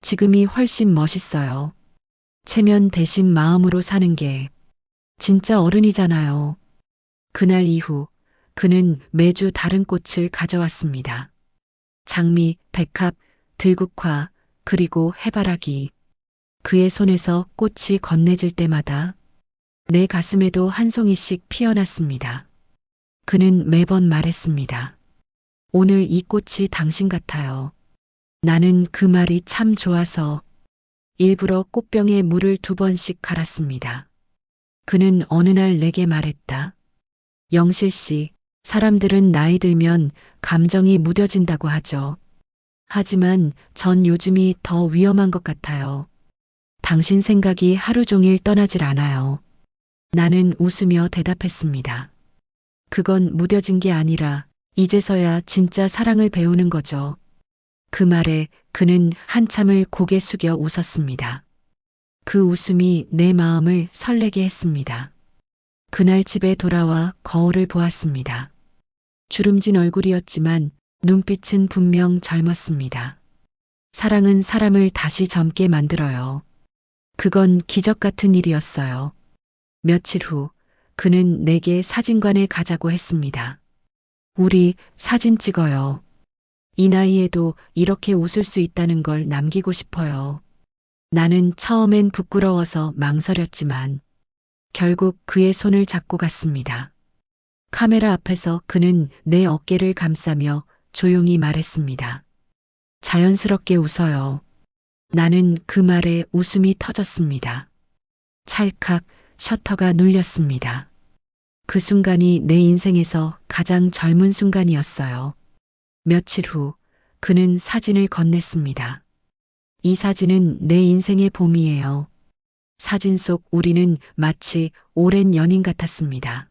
S1: 지금이 훨씬 멋있어요. 체면 대신 마음으로 사는 게 진짜 어른이잖아요. 그날 이후 그는 매주 다른 꽃을 가져왔습니다. 장미, 백합, 들국화, 그리고 해바라기. 그의 손에서 꽃이 건네질 때마다 내 가슴에도 한 송이씩 피어났습니다. 그는 매번 말했습니다. 오늘 이 꽃이 당신 같아요. 나는 그 말이 참 좋아서 일부러 꽃병에 물을 2번씩 갈았습니다. 그는 어느 날 내게 말했다. 영실 씨, 사람들은 나이 들면 감정이 무뎌진다고 하죠. 하지만 전 요즘이 더 위험한 것 같아요. 당신 생각이 하루 종일 떠나질 않아요. 나는 웃으며 대답했습니다. 그건 무뎌진 게 아니라 이제서야 진짜 사랑을 배우는 거죠. 그 말에 그는 한참을 고개 숙여 웃었습니다. 그 웃음이 내 마음을 설레게 했습니다. 그날 집에 돌아와 거울을 보았습니다. 주름진 얼굴이었지만 눈빛은 분명 젊었습니다. 사랑은 사람을 다시 젊게 만들어요. 그건 기적 같은 일이었어요. 며칠 후 그는 내게 사진관에 가자고 했습니다. 우리 사진 찍어요. 이 나이에도 이렇게 웃을 수 있다는 걸 남기고 싶어요. 나는 처음엔 부끄러워서 망설였지만 결국 그의 손을 잡고 갔습니다. 카메라 앞에서 그는 내 어깨를 감싸며 조용히 말했습니다. 자연스럽게 웃어요. 나는 그 말에 웃음이 터졌습니다. 찰칵 셔터가 눌렸습니다. 그 순간이 내 인생에서 가장 젊은 순간이었어요. 며칠 후 그는 사진을 건넸습니다. 이 사진은 내 인생의 봄이에요. 사진 속 우리는 마치 오랜 연인 같았습니다.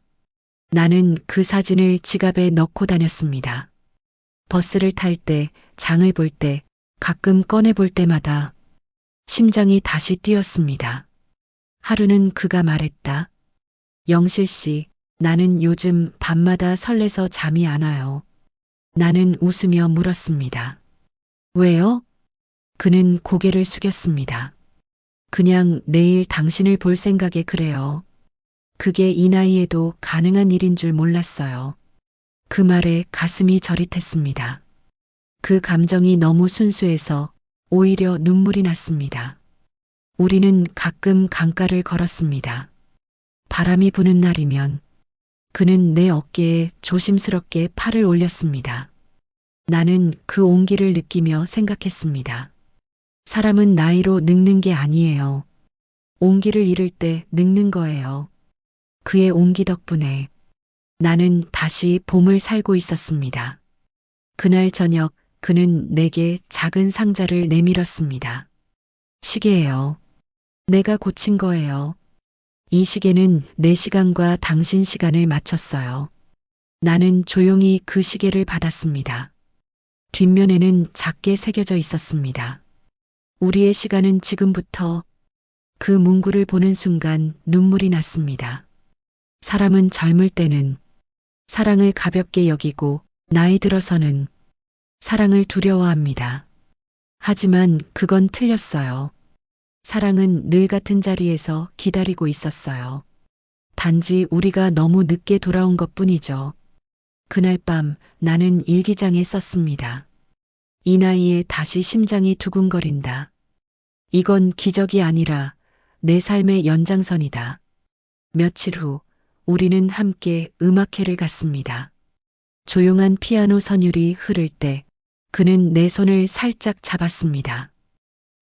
S1: 나는 그 사진을 지갑에 넣고 다녔습니다. 버스를 탈 때, 장을 볼 때, 가끔 꺼내 볼 때마다 심장이 다시 뛰었습니다. 하루는 그가 말했다. 영실 씨, 나는 요즘 밤마다 설레서 잠이 안 와요. 나는 웃으며 물었습니다. 왜요? 그는 고개를 숙였습니다. 그냥 내일 당신을 볼 생각에 그래요. 그게 이 나이에도 가능한 일인 줄 몰랐어요. 그 말에 가슴이 저릿했습니다. 그 감정이 너무 순수해서 오히려 눈물이 났습니다. 우리는 가끔 강가를 걸었습니다. 바람이 부는 날이면 그는 내 어깨에 조심스럽게 팔을 올렸습니다. 나는 그 온기를 느끼며 생각했습니다. 사람은 나이로 늙는 게 아니에요. 온기를 잃을 때 늙는 거예요. 그의 온기 덕분에 나는 다시 봄을 살고 있었습니다. 그날 저녁 그는 내게 작은 상자를 내밀었습니다. 시계예요. 내가 고친 거예요. 이 시계는 내 시간과 당신 시간을 맞췄어요. 나는 조용히 그 시계를 받았습니다. 뒷면에는 작게 새겨져 있었습니다. 우리의 시간은 지금부터. 그 문구를 보는 순간 눈물이 났습니다. 사람은 젊을 때는 사랑을 가볍게 여기고 나이 들어서는 사랑을 두려워합니다. 하지만 그건 틀렸어요. 사랑은 늘 같은 자리에서 기다리고 있었어요. 단지 우리가 너무 늦게 돌아온 것뿐이죠. 그날 밤 나는 일기장에 썼습니다. 이 나이에 다시 심장이 두근거린다. 이건 기적이 아니라 내 삶의 연장선이다. 며칠 후 우리는 함께 음악회를 갔습니다. 조용한 피아노 선율이 흐를 때 그는 내 손을 살짝 잡았습니다.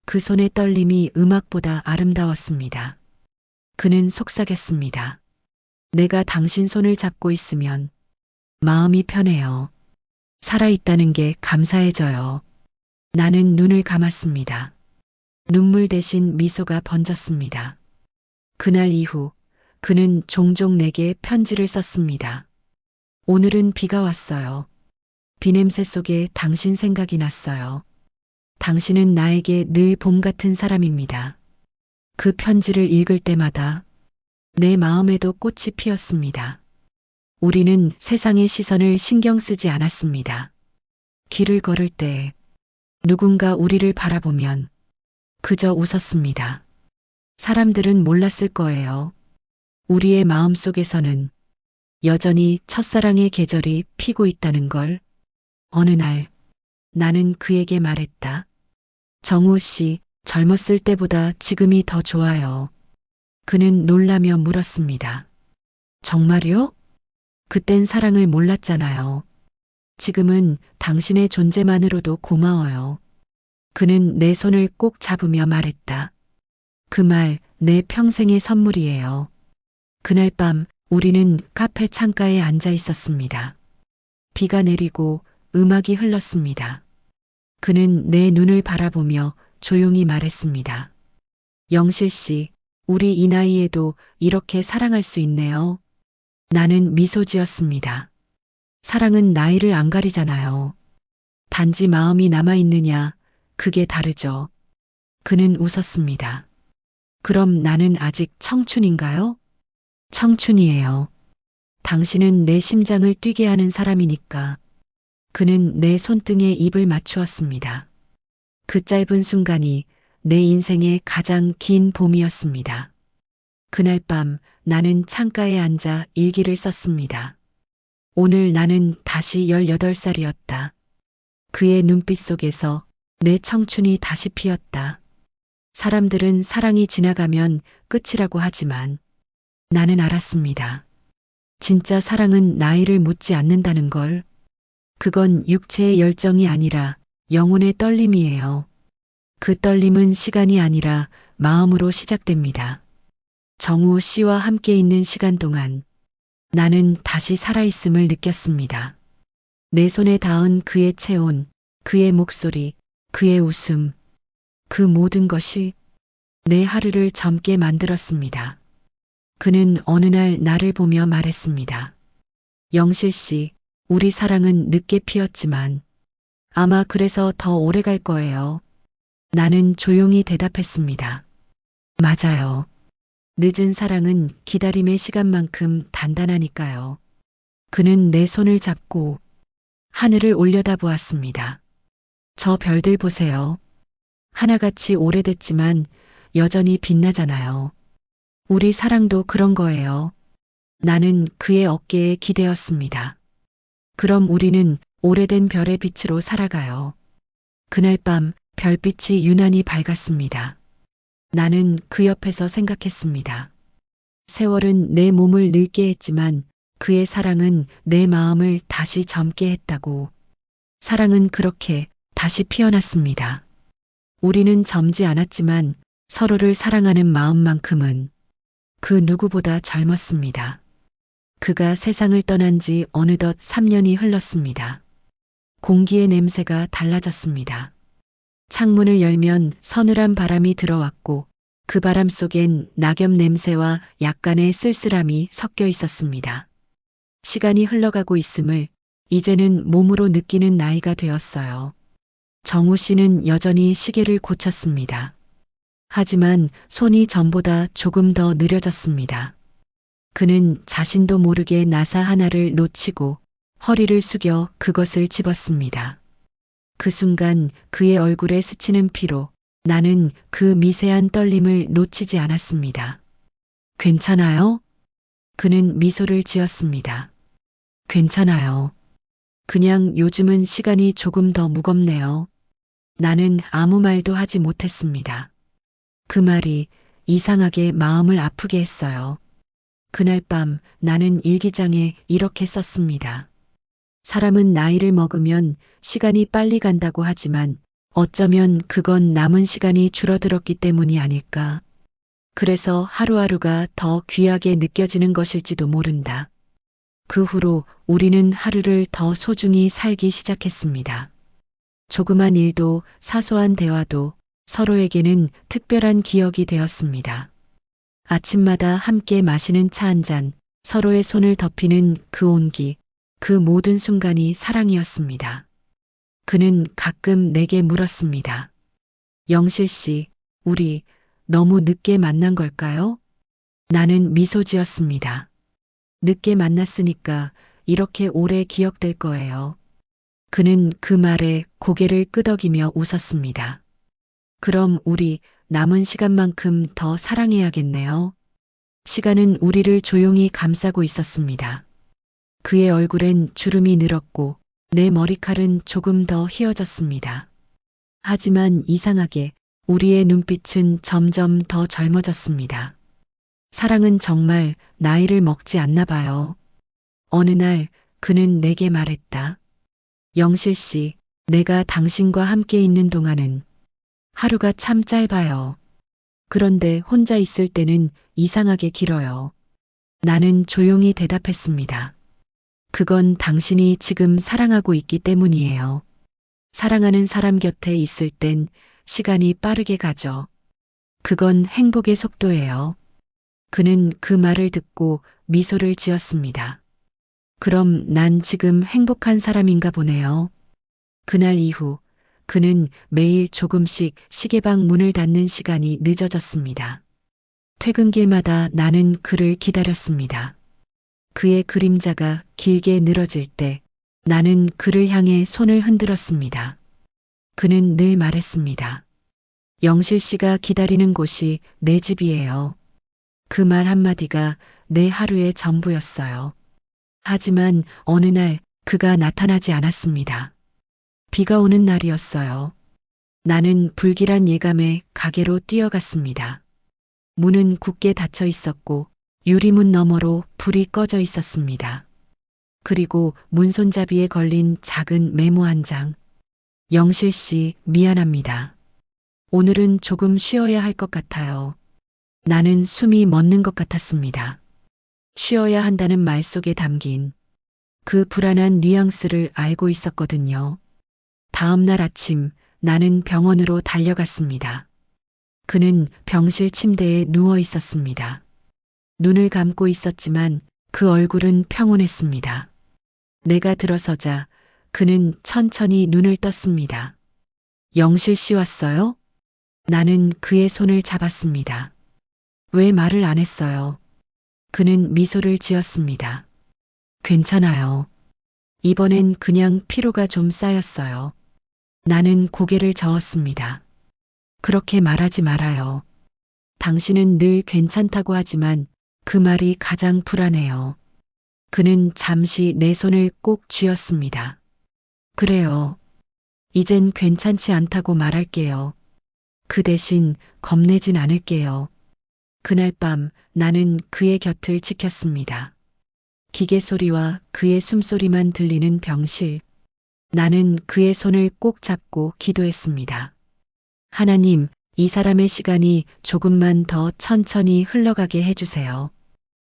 S1: 그 손의 떨림이 음악보다 아름다웠습니다. 그는 속삭였습니다. 내가 당신 손을 잡고 있으면 마음이 편해요. 살아있다는 게 감사해져요. 나는 눈을 감았습니다. 눈물 대신 미소가 번졌습니다. 그날 이후 그는 종종 내게 편지를 썼습니다. 오늘은 비가 왔어요. 비 냄새 속에 당신 생각이 났어요. 당신은 나에게 늘 봄 같은 사람입니다. 그 편지를 읽을 때마다 내 마음에도 꽃이 피었습니다. 우리는 세상의 시선을 신경 쓰지 않았습니다. 길을 걸을 때 누군가 우리를 바라보면 그저 웃었습니다. 사람들은 몰랐을 거예요. 우리의 마음 속에서는 여전히 첫사랑의 계절이 피고 있다는 걸. 어느 날 나는 그에게 말했다. 정우 씨, 젊었을 때보다 지금이 더 좋아요. 그는 놀라며 물었습니다. 정말요? 그땐 사랑을 몰랐잖아요. 지금은 당신의 존재만으로도 고마워요. 그는 내 손을 꼭 잡으며 말했다. 그 말 내 평생의 선물이에요. 그날 밤 우리는 카페 창가에 앉아 있었습니다. 비가 내리고 음악이 흘렀습니다. 그는 내 눈을 바라보며 조용히 말했습니다. 영실 씨, 우리 이 나이에도 이렇게 사랑할 수 있네요. 나는 미소 지었습니다. 사랑은 나이를 안 가리잖아요. 단지 마음이 남아있느냐, 그게 다르죠. 그는 웃었습니다. 그럼 나는 아직 청춘인가요? 청춘이에요. 당신은 내 심장을 뛰게 하는 사람이니까. 그는 내 손등에 입을 맞추었습니다. 그 짧은 순간이 내 인생의 가장 긴 봄이었습니다. 그날 밤 나는 창가에 앉아 일기를 썼습니다. 오늘 나는 다시 18살이었다. 그의 눈빛 속에서 내 청춘이 다시 피었다. 사람들은 사랑이 지나가면 끝이라고 하지만 나는 알았습니다. 진짜 사랑은 나이를 묻지 않는다는 걸. 그건 육체의 열정이 아니라 영혼의 떨림이에요. 그 떨림은 시간이 아니라 마음으로 시작됩니다. 정우 씨와 함께 있는 시간 동안 나는 다시 살아있음을 느꼈습니다. 내 손에 닿은 그의 체온, 그의 목소리, 그의 웃음, 그 모든 것이 내 하루를 젊게 만들었습니다. 그는 어느 날 나를 보며 말했습니다. 영실 씨, 우리 사랑은 늦게 피었지만 아마 그래서 더 오래 갈 거예요. 나는 조용히 대답했습니다. 맞아요. 늦은 사랑은 기다림의 시간만큼 단단하니까요. 그는 내 손을 잡고 하늘을 올려다보았습니다. 저 별들 보세요. 하나같이 오래됐지만 여전히 빛나잖아요. 우리 사랑도 그런 거예요. 나는 그의 어깨에 기대었습니다. 그럼 우리는 오래된 별의 빛으로 살아가요. 그날 밤 별빛이 유난히 밝았습니다. 나는 그 옆에서 생각했습니다. 세월은 내 몸을 늙게 했지만 그의 사랑은 내 마음을 다시 젊게 했다고. 사랑은 그렇게 다시 피어났습니다. 우리는 젊지 않았지만 서로를 사랑하는 마음만큼은 그 누구보다 젊었습니다. 그가 세상을 떠난 지 어느덧 3년이 흘렀습니다. 공기의 냄새가 달라졌습니다. 창문을 열면 서늘한 바람이 들어왔고 그 바람 속엔 낙엽 냄새와 약간의 쓸쓸함이 섞여 있었습니다. 시간이 흘러가고 있음을 이제는 몸으로 느끼는 나이가 되었어요. 정우 씨는 여전히 시계를 고쳤습니다. 하지만 손이 전보다 조금 더 느려졌습니다. 그는 자신도 모르게 나사 하나를 놓치고 허리를 숙여 그것을 집었습니다. 그 순간 그의 얼굴에 스치는 피로 나는 그 미세한 떨림을 놓치지 않았습니다. 괜찮아요? 그는 미소를 지었습니다. 괜찮아요. 그냥 요즘은 시간이 조금 더 무겁네요. 나는 아무 말도 하지 못했습니다. 그 말이 이상하게 마음을 아프게 했어요. 그날 밤 나는 일기장에 이렇게 썼습니다. 사람은 나이를 먹으면 시간이 빨리 간다고 하지만 어쩌면 그건 남은 시간이 줄어들었기 때문이 아닐까. 그래서 하루하루가 더 귀하게 느껴지는 것일지도 모른다. 그 후로 우리는 하루를 더 소중히 살기 시작했습니다. 조그만 일도 사소한 대화도 서로에게는 특별한 기억이 되었습니다. 아침마다 함께 마시는 차 한 잔, 서로의 손을 덮이는 그 온기, 그 모든 순간이 사랑이었습니다. 그는 가끔 내게 물었습니다. 영실 씨, 우리 너무 늦게 만난 걸까요? 나는 미소 지었습니다. 늦게 만났으니까 이렇게 오래 기억될 거예요. 그는 그 말에 고개를 끄덕이며 웃었습니다. 그럼 우리 남은 시간만큼 더 사랑해야겠네요. 시간은 우리를 조용히 감싸고 있었습니다. 그의 얼굴엔 주름이 늘었고 내 머리칼은 조금 더 휘어졌습니다. 하지만 이상하게 우리의 눈빛은 점점 더 젊어졌습니다. 사랑은 정말 나이를 먹지 않나 봐요. 어느 날 그는 내게 말했다. 영실 씨, 내가 당신과 함께 있는 동안은 하루가 참 짧아요. 그런데 혼자 있을 때는 이상하게 길어요. 나는 조용히 대답했습니다. 그건 당신이 지금 사랑하고 있기 때문이에요. 사랑하는 사람 곁에 있을 땐 시간이 빠르게 가죠. 그건 행복의 속도예요. 그는 그 말을 듣고 미소를 지었습니다. 그럼 난 지금 행복한 사람인가 보네요. 그날 이후 그는 매일 조금씩 시계방 문을 닫는 시간이 늦어졌습니다. 퇴근길마다 나는 그를 기다렸습니다. 그의 그림자가 길게 늘어질 때 나는 그를 향해 손을 흔들었습니다. 그는 늘 말했습니다. 영실 씨가 기다리는 곳이 내 집이에요. 그 말 한마디가 내 하루의 전부였어요. 하지만 어느 날 그가 나타나지 않았습니다. 비가 오는 날이었어요. 나는 불길한 예감에 가게로 뛰어갔습니다. 문은 굳게 닫혀 있었고 유리문 너머로 불이 꺼져 있었습니다. 그리고 문손잡이에 걸린 작은 메모 한 장. 영실 씨, 미안합니다. 오늘은 조금 쉬어야 할 것 같아요. 나는 숨이 멎는 것 같았습니다. 쉬어야 한다는 말 속에 담긴 그 불안한 뉘앙스를 알고 있었거든요. 다음 날 아침 나는 병원으로 달려갔습니다. 그는 병실 침대에 누워 있었습니다. 눈을 감고 있었지만 그 얼굴은 평온했습니다. 내가 들어서자 그는 천천히 눈을 떴습니다. 영실 씨 왔어요? 나는 그의 손을 잡았습니다. 왜 말을 안 했어요? 그는 미소를 지었습니다. 괜찮아요. 이번엔 그냥 피로가 좀 쌓였어요. 나는 고개를 저었습니다. 그렇게 말하지 말아요. 당신은 늘 괜찮다고 하지만 그 말이 가장 불안해요. 그는 잠시 내 손을 꼭 쥐었습니다. 그래요. 이젠 괜찮지 않다고 말할게요. 그 대신 겁내진 않을게요. 그날 밤 나는 그의 곁을 지켰습니다. 기계 소리와 그의 숨소리만 들리는 병실. 나는 그의 손을 꼭 잡고 기도했습니다. 하나님, 이 사람의 시간이 조금만 더 천천히 흘러가게 해주세요.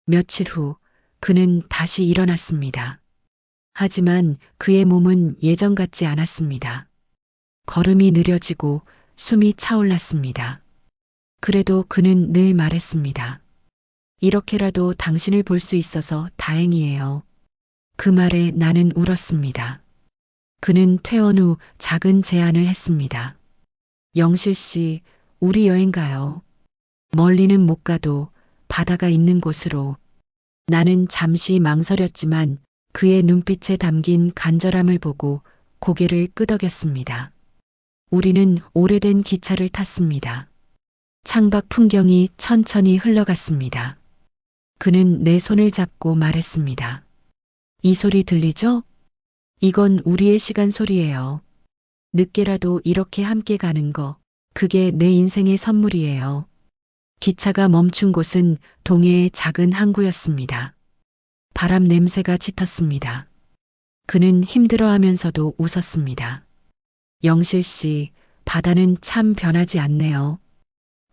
S1: 며칠 후 그는 다시 일어났습니다. 하지만 그의 몸은 예전 같지 않았습니다. 걸음이 느려지고 숨이 차올랐습니다. 그래도 그는 늘 말했습니다. 이렇게라도 당신을 볼 수 있어서 다행이에요. 그 말에 나는 울었습니다. 그는 퇴원 후 작은 제안을 했습니다. 영실 씨, 우리 여행 가요. 멀리는 못 가도 바다가 있는 곳으로. 나는 잠시 망설였지만 그의 눈빛에 담긴 간절함을 보고 고개를 끄덕였습니다. 우리는 오래된 기차를 탔습니다. 창밖 풍경이 천천히 흘러갔습니다. 그는 내 손을 잡고 말했습니다. 이 소리 들리죠? 이건 우리의 시간 소리예요. 늦게라도 이렇게 함께 가는 거, 그게 내 인생의 선물이에요. 기차가 멈춘 곳은 동해의 작은 항구였습니다. 바람 냄새가 짙었습니다. 그는 힘들어하면서도 웃었습니다. 영실 씨, 바다는 참 변하지 않네요.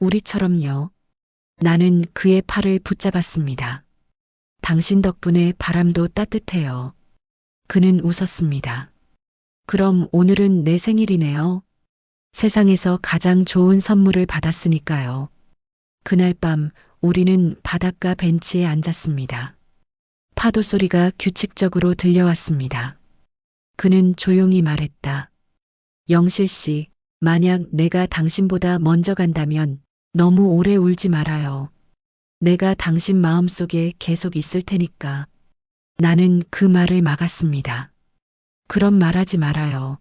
S1: 우리처럼요. 나는 그의 팔을 붙잡았습니다. 당신 덕분에 바람도 따뜻해요. 그는 웃었습니다. 그럼 오늘은 내 생일이네요. 세상에서 가장 좋은 선물을 받았으니까요. 그날 밤 우리는 바닷가 벤치에 앉았습니다. 파도 소리가 규칙적으로 들려왔습니다. 그는 조용히 말했다. 영실 씨, 만약 내가 당신보다 먼저 간다면 너무 오래 울지 말아요. 내가 당신 마음속에 계속 있을 테니까. 나는 그 말을 막았습니다. 그런 말하지 말아요.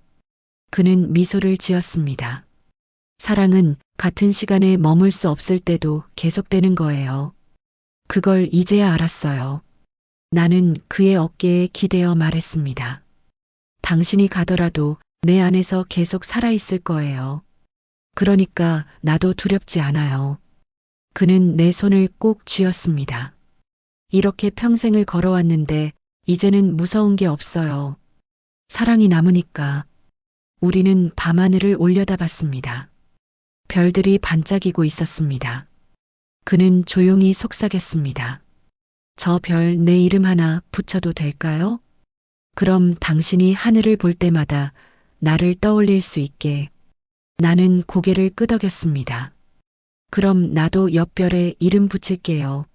S1: 그는 미소를 지었습니다. 사랑은 같은 시간에 머물 수 없을 때도 계속되는 거예요. 그걸 이제야 알았어요. 나는 그의 어깨에 기대어 말했습니다. 당신이 가더라도 내 안에서 계속 살아있을 거예요. 그러니까 나도 두렵지 않아요. 그는 내 손을 꼭 쥐었습니다. 이렇게 평생을 걸어왔는데 이제는 무서운 게 없어요. 사랑이 남으니까. 우리는 밤하늘을 올려다봤습니다. 별들이 반짝이고 있었습니다. 그는 조용히 속삭였습니다. 저 별 내 이름 하나 붙여도 될까요? 그럼 당신이 하늘을 볼 때마다 나를 떠올릴 수 있게. 나는 고개를 끄덕였습니다. 그럼 나도 옆별에 이름 붙일게요.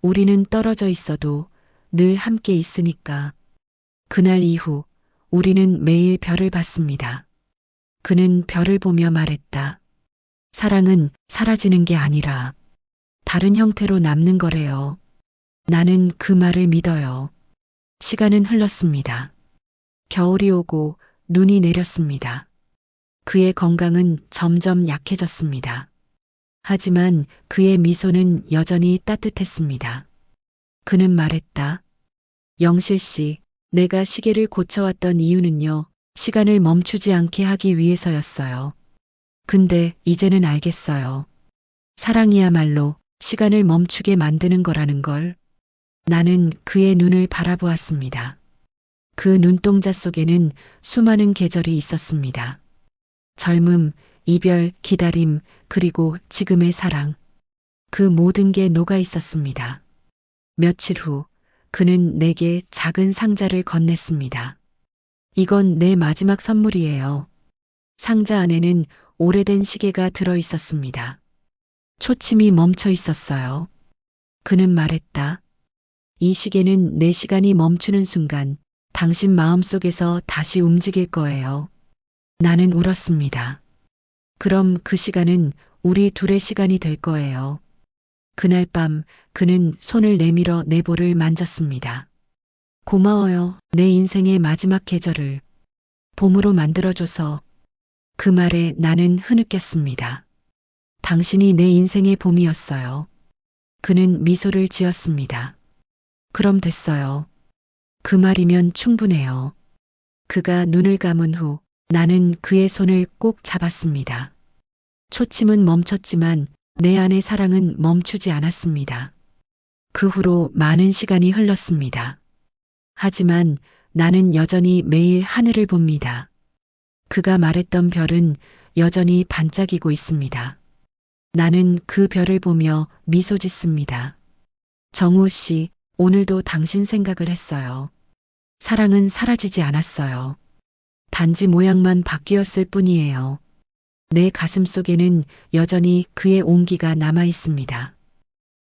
S1: 우리는 떨어져 있어도 늘 함께 있으니까. 그날 이후 우리는 매일 별을 봤습니다. 그는 별을 보며 말했다. 사랑은 사라지는 게 아니라 다른 형태로 남는 거래요. 나는 그 말을 믿어요. 시간은 흘렀습니다. 겨울이 오고 눈이 내렸습니다. 그의 건강은 점점 약해졌습니다. 하지만 그의 미소는 여전히 따뜻했습니다. 그는 말했다. 영실 씨, 내가 시계를 고쳐왔던 이유는요, 시간을 멈추지 않게 하기 위해서였어요. 근데 이제는 알겠어요. 사랑이야말로 시간을 멈추게 만드는 거라는 걸. 나는 그의 눈을 바라보았습니다. 그 눈동자 속에는 수많은 계절이 있었습니다. 젊음, 이별, 기다림, 그리고 지금의 사랑. 그 모든 게 녹아 있었습니다. 며칠 후, 그는 내게 작은 상자를 건넸습니다. 이건 내 마지막 선물이에요. 상자 안에는 오래된 시계가 들어 있었습니다. 초침이 멈춰 있었어요. 그는 말했다. 이 시계는 내 시간이 멈추는 순간 당신 마음속에서 다시 움직일 거예요. 나는 울었습니다. 그럼 그 시간은 우리 둘의 시간이 될 거예요. 그날 밤 그는 손을 내밀어 내 볼을 만졌습니다. 고마워요. 내 인생의 마지막 계절을 봄으로 만들어줘서. 그 말에 나는 흐느꼈습니다. 당신이 내 인생의 봄이었어요. 그는 미소를 지었습니다. 그럼 됐어요. 그 말이면 충분해요. 그가 눈을 감은 후 나는 그의 손을 꼭 잡았습니다. 초침은 멈췄지만 내 안의 사랑은 멈추지 않았습니다. 그 후로 많은 시간이 흘렀습니다. 하지만 나는 여전히 매일 하늘을 봅니다. 그가 말했던 별은 여전히 반짝이고 있습니다. 나는 그 별을 보며 미소 짓습니다. 정우 씨, 오늘도 당신 생각을 했어요. 사랑은 사라지지 않았어요. 단지 모양만 바뀌었을 뿐이에요. 내 가슴 속에는 여전히 그의 온기가 남아 있습니다.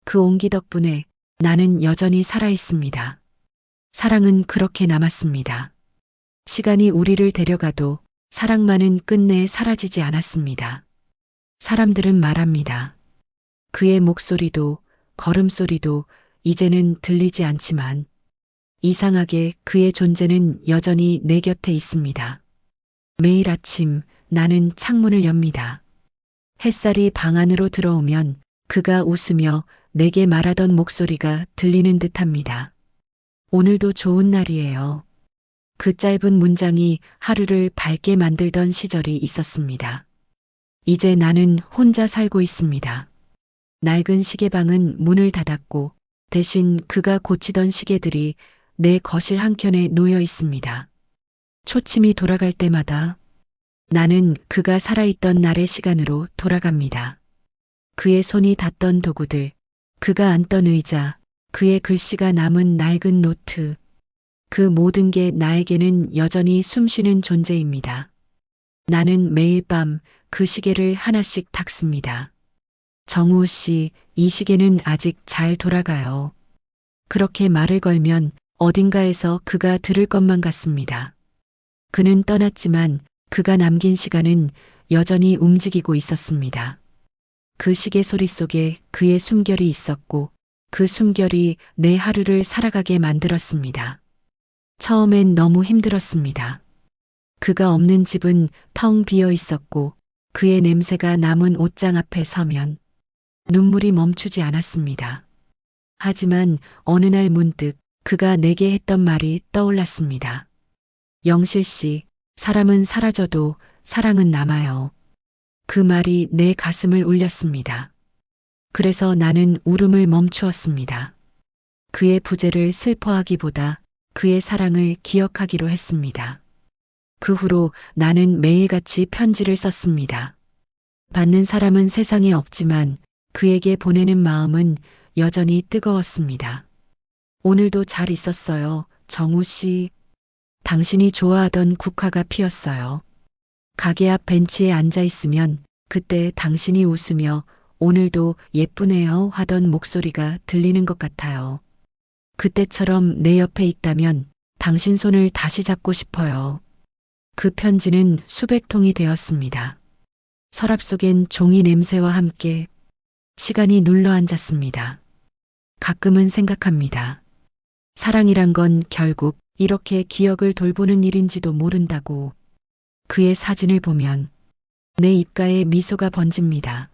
S1: 그 온기 덕분에 나는 여전히 살아 있습니다. 사랑은 그렇게 남았습니다. 시간이 우리를 데려가도 사랑만은 끝내 사라지지 않았습니다. 사람들은 말합니다. 그의 목소리도 걸음소리도 이제는 들리지 않지만 이상하게 그의 존재는 여전히 내 곁에 있습니다. 매일 아침 나는 창문을 엽니다. 햇살이 방 안으로 들어오면 그가 웃으며 내게 말하던 목소리가 들리는 듯합니다. 오늘도 좋은 날이에요. 그 짧은 문장이 하루를 밝게 만들던 시절이 있었습니다. 이제 나는 혼자 살고 있습니다. 낡은 시계방은 문을 닫았고 대신 그가 고치던 시계들이 내 거실 한켠에 놓여 있습니다. 초침이 돌아갈 때마다 나는 그가 살아있던 날의 시간으로 돌아갑니다. 그의 손이 닿던 도구들, 그가 앉던 의자, 그의 글씨가 남은 낡은 노트, 그 모든 게 나에게는 여전히 숨쉬는 존재입니다. 나는 매일 밤 그 시계를 하나씩 닦습니다. 정우 씨, 이 시계는 아직 잘 돌아가요. 그렇게 말을 걸면 어딘가에서 그가 들을 것만 같습니다. 그는 떠났지만 그가 남긴 시간은 여전히 움직이고 있었습니다. 그 시계 소리 속에 그의 숨결이 있었고 그 숨결이 내 하루를 살아가게 만들었습니다. 처음엔 너무 힘들었습니다. 그가 없는 집은 텅 비어 있었고 그의 냄새가 남은 옷장 앞에 서면 눈물이 멈추지 않았습니다. 하지만 어느 날 문득 그가 내게 했던 말이 떠올랐습니다. 영실 씨, 사람은 사라져도 사랑은 남아요. 그 말이 내 가슴을 울렸습니다. 그래서 나는 울음을 멈추었습니다. 그의 부재를 슬퍼하기보다 그의 사랑을 기억하기로 했습니다. 그 후로 나는 매일같이 편지를 썼습니다. 받는 사람은 세상에 없지만 그에게 보내는 마음은 여전히 뜨거웠습니다. 오늘도 잘 있었어요. 정우 씨. 당신이 좋아하던 국화가 피었어요. 가게 앞 벤치에 앉아 있으면 그때 당신이 웃으며 오늘도 예쁘네요 하던 목소리가 들리는 것 같아요. 그때처럼 내 옆에 있다면 당신 손을 다시 잡고 싶어요. 그 편지는 수백 통이 되었습니다. 서랍 속엔 종이 냄새와 함께 시간이 눌러 앉았습니다. 가끔은 생각합니다. 사랑이란 건 결국 이렇게 기억을 돌보는 일인지도 모른다고. 그의 사진을 보면 내 입가에 미소가 번집니다.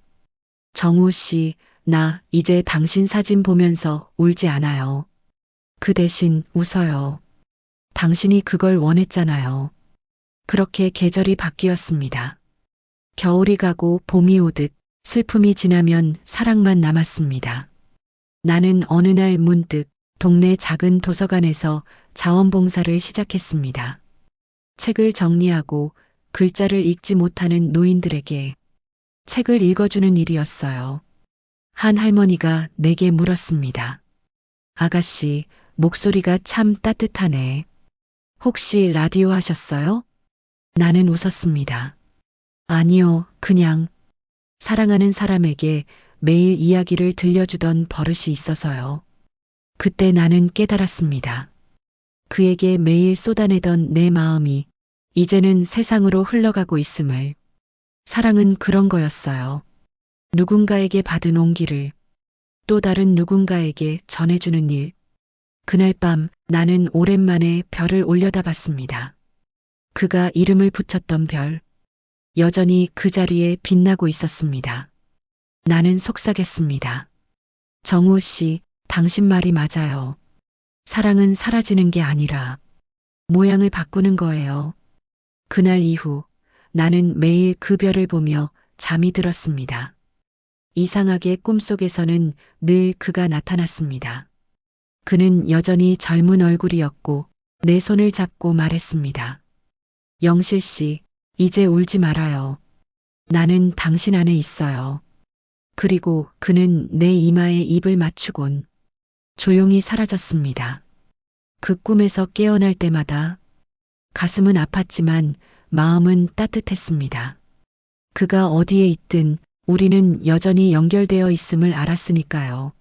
S1: 정우 씨, 나 이제 당신 사진 보면서 울지 않아요. 그 대신 웃어요. 당신이 그걸 원했잖아요. 그렇게 계절이 바뀌었습니다. 겨울이 가고 봄이 오듯 슬픔이 지나면 사랑만 남았습니다. 나는 어느 날 문득 동네 작은 도서관에서 자원봉사를 시작했습니다. 책을 정리하고 글자를 읽지 못하는 노인들에게 책을 읽어주는 일이었어요. 한 할머니가 내게 물었습니다. 아가씨, 목소리가 참 따뜻하네. 혹시 라디오 하셨어요? 나는 웃었습니다. 아니요, 그냥 사랑하는 사람에게 매일 이야기를 들려주던 버릇이 있어서요. 그때 나는 깨달았습니다. 그에게 매일 쏟아내던 내 마음이 이제는 세상으로 흘러가고 있음을. 사랑은 그런 거였어요. 누군가에게 받은 온기를 또 다른 누군가에게 전해주는 일. 그날 밤 나는 오랜만에 별을 올려다봤습니다. 그가 이름을 붙였던 별. 여전히 그 자리에 빛나고 있었습니다. 나는 속삭였습니다. 정우 씨, 당신 말이 맞아요. 사랑은 사라지는 게 아니라 모양을 바꾸는 거예요. 그날 이후 나는 매일 그 별을 보며 잠이 들었습니다. 이상하게 꿈속에서는 늘 그가 나타났습니다. 그는 여전히 젊은 얼굴이었고 내 손을 잡고 말했습니다. 영실 씨, 이제 울지 말아요. 나는 당신 안에 있어요. 그리고 그는 내 이마에 입을 맞추곤 조용히 사라졌습니다. 그 꿈에서 깨어날 때마다 가슴은 아팠지만 마음은 따뜻했습니다. 그가 어디에 있든 우리는 여전히 연결되어 있음을 알았으니까요.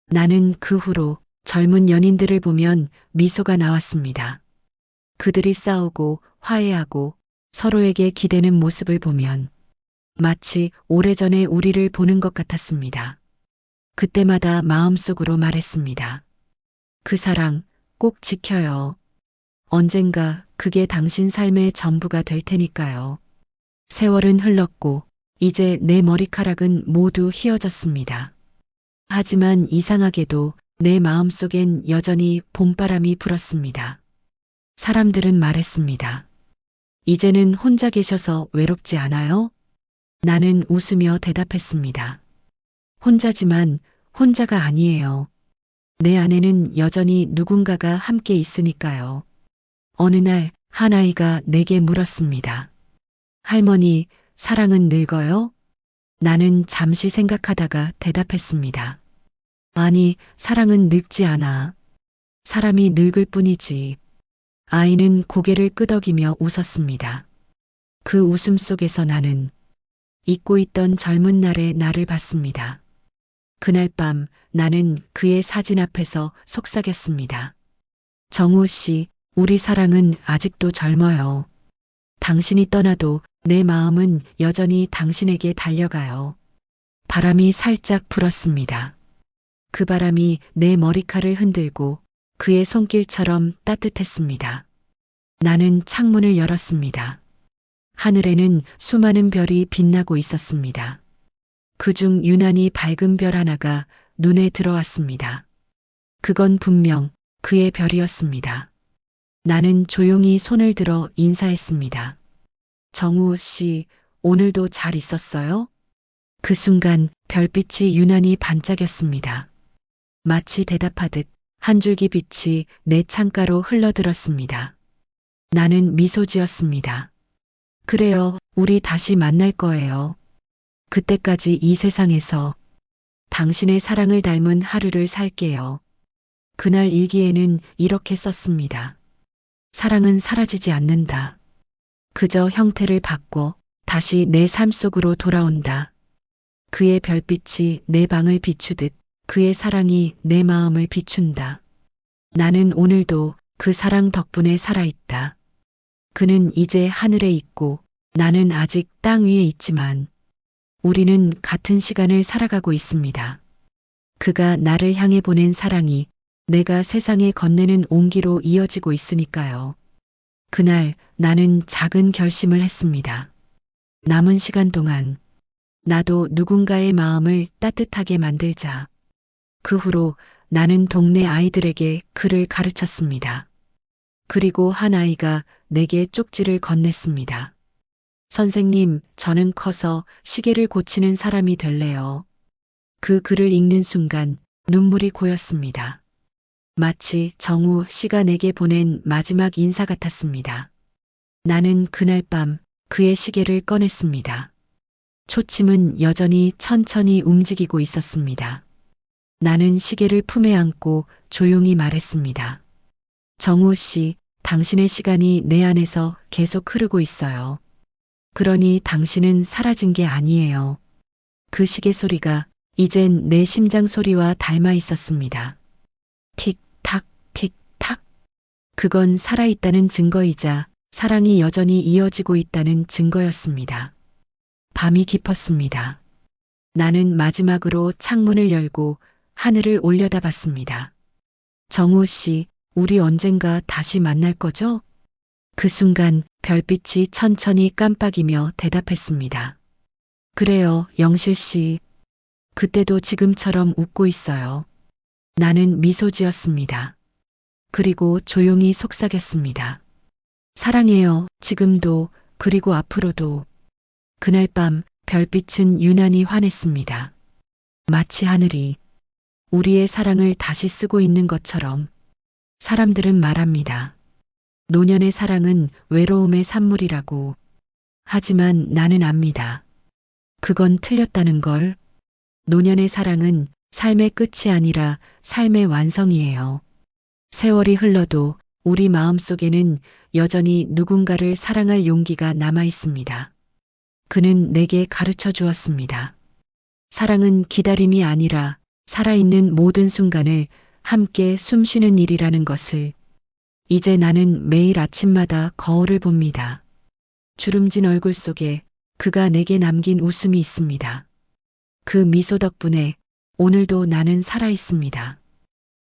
S1: 나는 그 후로 젊은 연인들을 보면 미소가 나왔습니다. 그들이 싸우고 화해하고 서로에게 기대는 모습을 보면 마치 오래전에 우리를 보는 것 같았습니다. 그때마다 마음속으로 말했습니다. 그 사랑 꼭 지켜요. 언젠가 그게 당신 삶의 전부가 될 테니까요. 세월은 흘렀고 이제 내 머리카락은 모두 휘어졌습니다. 하지만 이상하게도 내 마음속엔 여전히 봄바람이 불었습니다. 사람들은 말했습니다. 이제는 혼자 계셔서 외롭지 않아요? 나는 웃으며 대답했습니다. 혼자지만 혼자가 아니에요. 내 안에는 여전히 누군가가 함께 있으니까요. 어느 날 한 아이가 내게 물었습니다. 할머니, 사랑은 늙어요? 나는 잠시 생각하다가 대답했습니다. 아니, 사랑은 늙지 않아. 사람이 늙을 뿐이지. 아이는 고개를 끄덕이며 웃었습니다. 그 웃음 속에서 나는 잊고 있던 젊은 날의 나를 봤습니다. 그날 밤 나는 그의 사진 앞에서 속삭였습니다. 정우 씨, 우리 사랑은 아직도 젊어요. 당신이 떠나도 내 마음은 여전히 당신에게 달려가요. 바람이 살짝 불었습니다. 그 바람이 내 머리칼을 흔들고 그의 손길처럼 따뜻했습니다. 나는 창문을 열었습니다. 하늘에는 수많은 별이 빛나고 있었습니다. 그중 유난히 밝은 별 하나가 눈에 들어왔습니다. 그건 분명 그의 별이었습니다. 나는 조용히 손을 들어 인사했습니다. 정우 씨, 오늘도 잘 있었어요? 그 순간 별빛이 유난히 반짝였습니다. 마치 대답하듯 한 줄기 빛이 내 창가로 흘러들었습니다. 나는 미소 지었습니다. 그래요, 우리 다시 만날 거예요. 그때까지 이 세상에서 당신의 사랑을 닮은 하루를 살게요. 그날 일기에는 이렇게 썼습니다. 사랑은 사라지지 않는다. 그저 형태를 바꿔 다시 내 삶 속으로 돌아온다. 그의 별빛이 내 방을 비추듯 그의 사랑이 내 마음을 비춘다. 나는 오늘도 그 사랑 덕분에 살아있다. 그는 이제 하늘에 있고 나는 아직 땅 위에 있지만 우리는 같은 시간을 살아가고 있습니다. 그가 나를 향해 보낸 사랑이 내가 세상에 건네는 온기로 이어지고 있으니까요. 그날 나는 작은 결심을 했습니다. 남은 시간 동안 나도 누군가의 마음을 따뜻하게 만들자. 그 후로 나는 동네 아이들에게 글을 가르쳤습니다. 그리고 한 아이가 내게 쪽지를 건넸습니다. 선생님, 저는 커서 시계를 고치는 사람이 될래요. 그 글을 읽는 순간 눈물이 고였습니다. 마치 정우 씨가 내게 보낸 마지막 인사 같았습니다. 나는 그날 밤 그의 시계를 꺼냈습니다. 초침은 여전히 천천히 움직이고 있었습니다. 나는 시계를 품에 안고 조용히 말했습니다. 정우 씨, 당신의 시간이 내 안에서 계속 흐르고 있어요. 그러니 당신은 사라진 게 아니에요. 그 시계 소리가 이젠 내 심장 소리와 닮아 있었습니다. 틱탁, 틱탁. 그건 살아있다는 증거이자 사랑이 여전히 이어지고 있다는 증거였습니다. 밤이 깊었습니다. 나는 마지막으로 창문을 열고 하늘을 올려다봤습니다. 정우 씨, 우리 언젠가 다시 만날 거죠? 그 순간 별빛이 천천히 깜빡이며 대답했습니다. 그래요, 영실 씨. 그때도 지금처럼 웃고 있어요. 나는 미소 지었습니다. 그리고 조용히 속삭였습니다. 사랑해요, 지금도, 그리고 앞으로도. 그날 밤 별빛은 유난히 환했습니다. 마치 하늘이 우리의 사랑을 다시 쓰고 있는 것처럼. 사람들은 말합니다. 노년의 사랑은 외로움의 산물이라고. 하지만 나는 압니다. 그건 틀렸다는 걸. 노년의 사랑은 삶의 끝이 아니라 삶의 완성이에요. 세월이 흘러도 우리 마음속에는 여전히 누군가를 사랑할 용기가 남아 있습니다. 그는 내게 가르쳐 주었습니다. 사랑은 기다림이 아니라 살아있는 모든 순간을 함께 숨쉬는 일이라는 것을. 이제 나는 매일 아침마다 거울을 봅니다. 주름진 얼굴 속에 그가 내게 남긴 웃음이 있습니다. 그 미소 덕분에 오늘도 나는 살아 있습니다.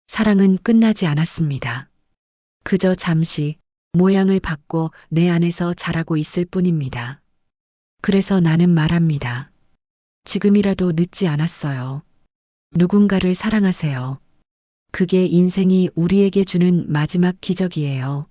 S1: 사랑은 끝나지 않았습니다. 그저 잠시 모양을 바꿔 내 안에서 자라고 있을 뿐입니다. 그래서 나는 말합니다. 지금이라도 늦지 않았어요. 누군가를 사랑하세요. 그게 인생이 우리에게 주는 마지막 기적이에요.